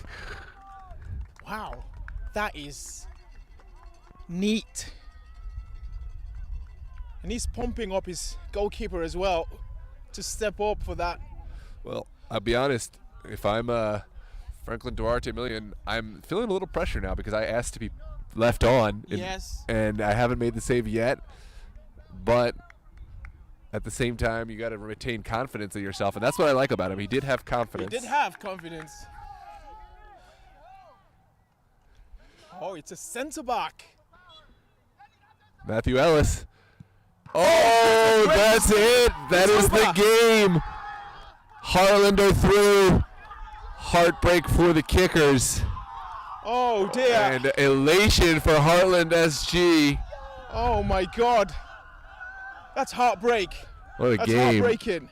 Wow, that is neat. And he's pumping up his goalkeeper as well to step up for that. Well, I'll be honest. If I'm Franklin Duarte Million, I'm feeling a little pressure now because I asked to be left on. Yes. And I haven't made the save yet. But at the same time, you got to retain confidence in yourself. And that's what I like about him. He did have He confidence. did have confidence. Oh, it's a centre back. Matthew Ellis. Oh, that's it. That is the game. Heartland through. Heartbreak for the Kickers. Oh dear. And elation for Heartland SG. Oh my God. That's heartbreak. What a That's game. heartbreaking.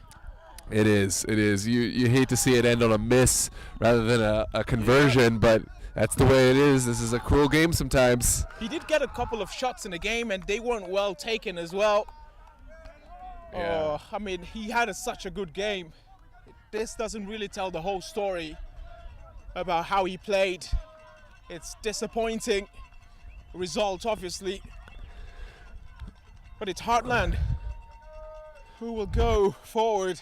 It is. It is. You hate to see it end on a miss rather than a conversion, but that's the way it is. This is a cruel game sometimes. He did get a couple of shots in the game and they weren't well taken as well. Yeah. Oh, I mean, he had such a good game. This doesn't really tell the whole story about how he played. It's disappointing result, obviously. But it's Heartland who will go forward.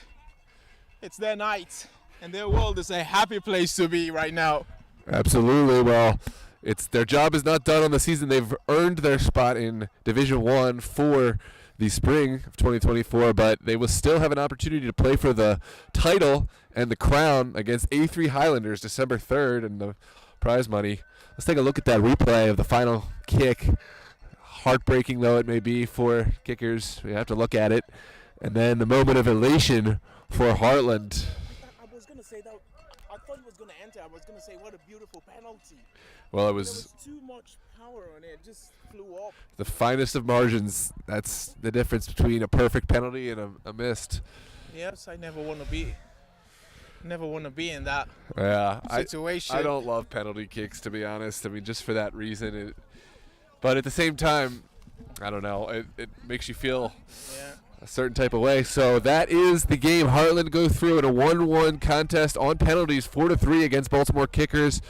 It's their night, and their world is a happy place to be right now. Absolutely. Well, it's their job is not done on the season. They've earned their spot in Division 1 for the spring of 2024, but they will still have an opportunity to play for the title and the crown against A3 Highlanders December 3rd and the prize money. Let's take a look at that replay of the final kick. Heartbreaking though it may be for Kickers, we have to look at it. And then the moment of elation for Heartland. I was going to say that. I thought he was going to enter. I was going to say, what a beautiful penalty. Well, it There was was too much power on it. It just flew up. the finest of margins. That's the difference between a perfect penalty and a missed. Yes, I never want to be in that Yeah, situation. I don't love penalty kicks, to be honest. I mean, just for that reason. But at the same time, I don't know. It makes you feel Yeah. a certain type of way. So that is the game. Heartland go through in a 1-1 contest on penalties, 4-3 against Baltimore Kickers.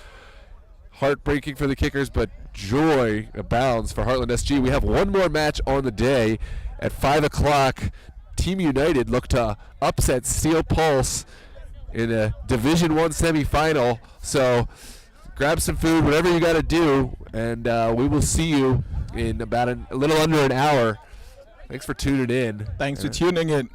Heartbreaking for the Kickers, but joy abounds for Heartland SG. We have one more match on the day at 5 o'clock. Team United look to upset Steel Pulse in a Division 1 semifinal. So grab some food, whatever you got to do, and we will see you in about a little under an hour. Thanks for tuning in. Thanks for tuning in.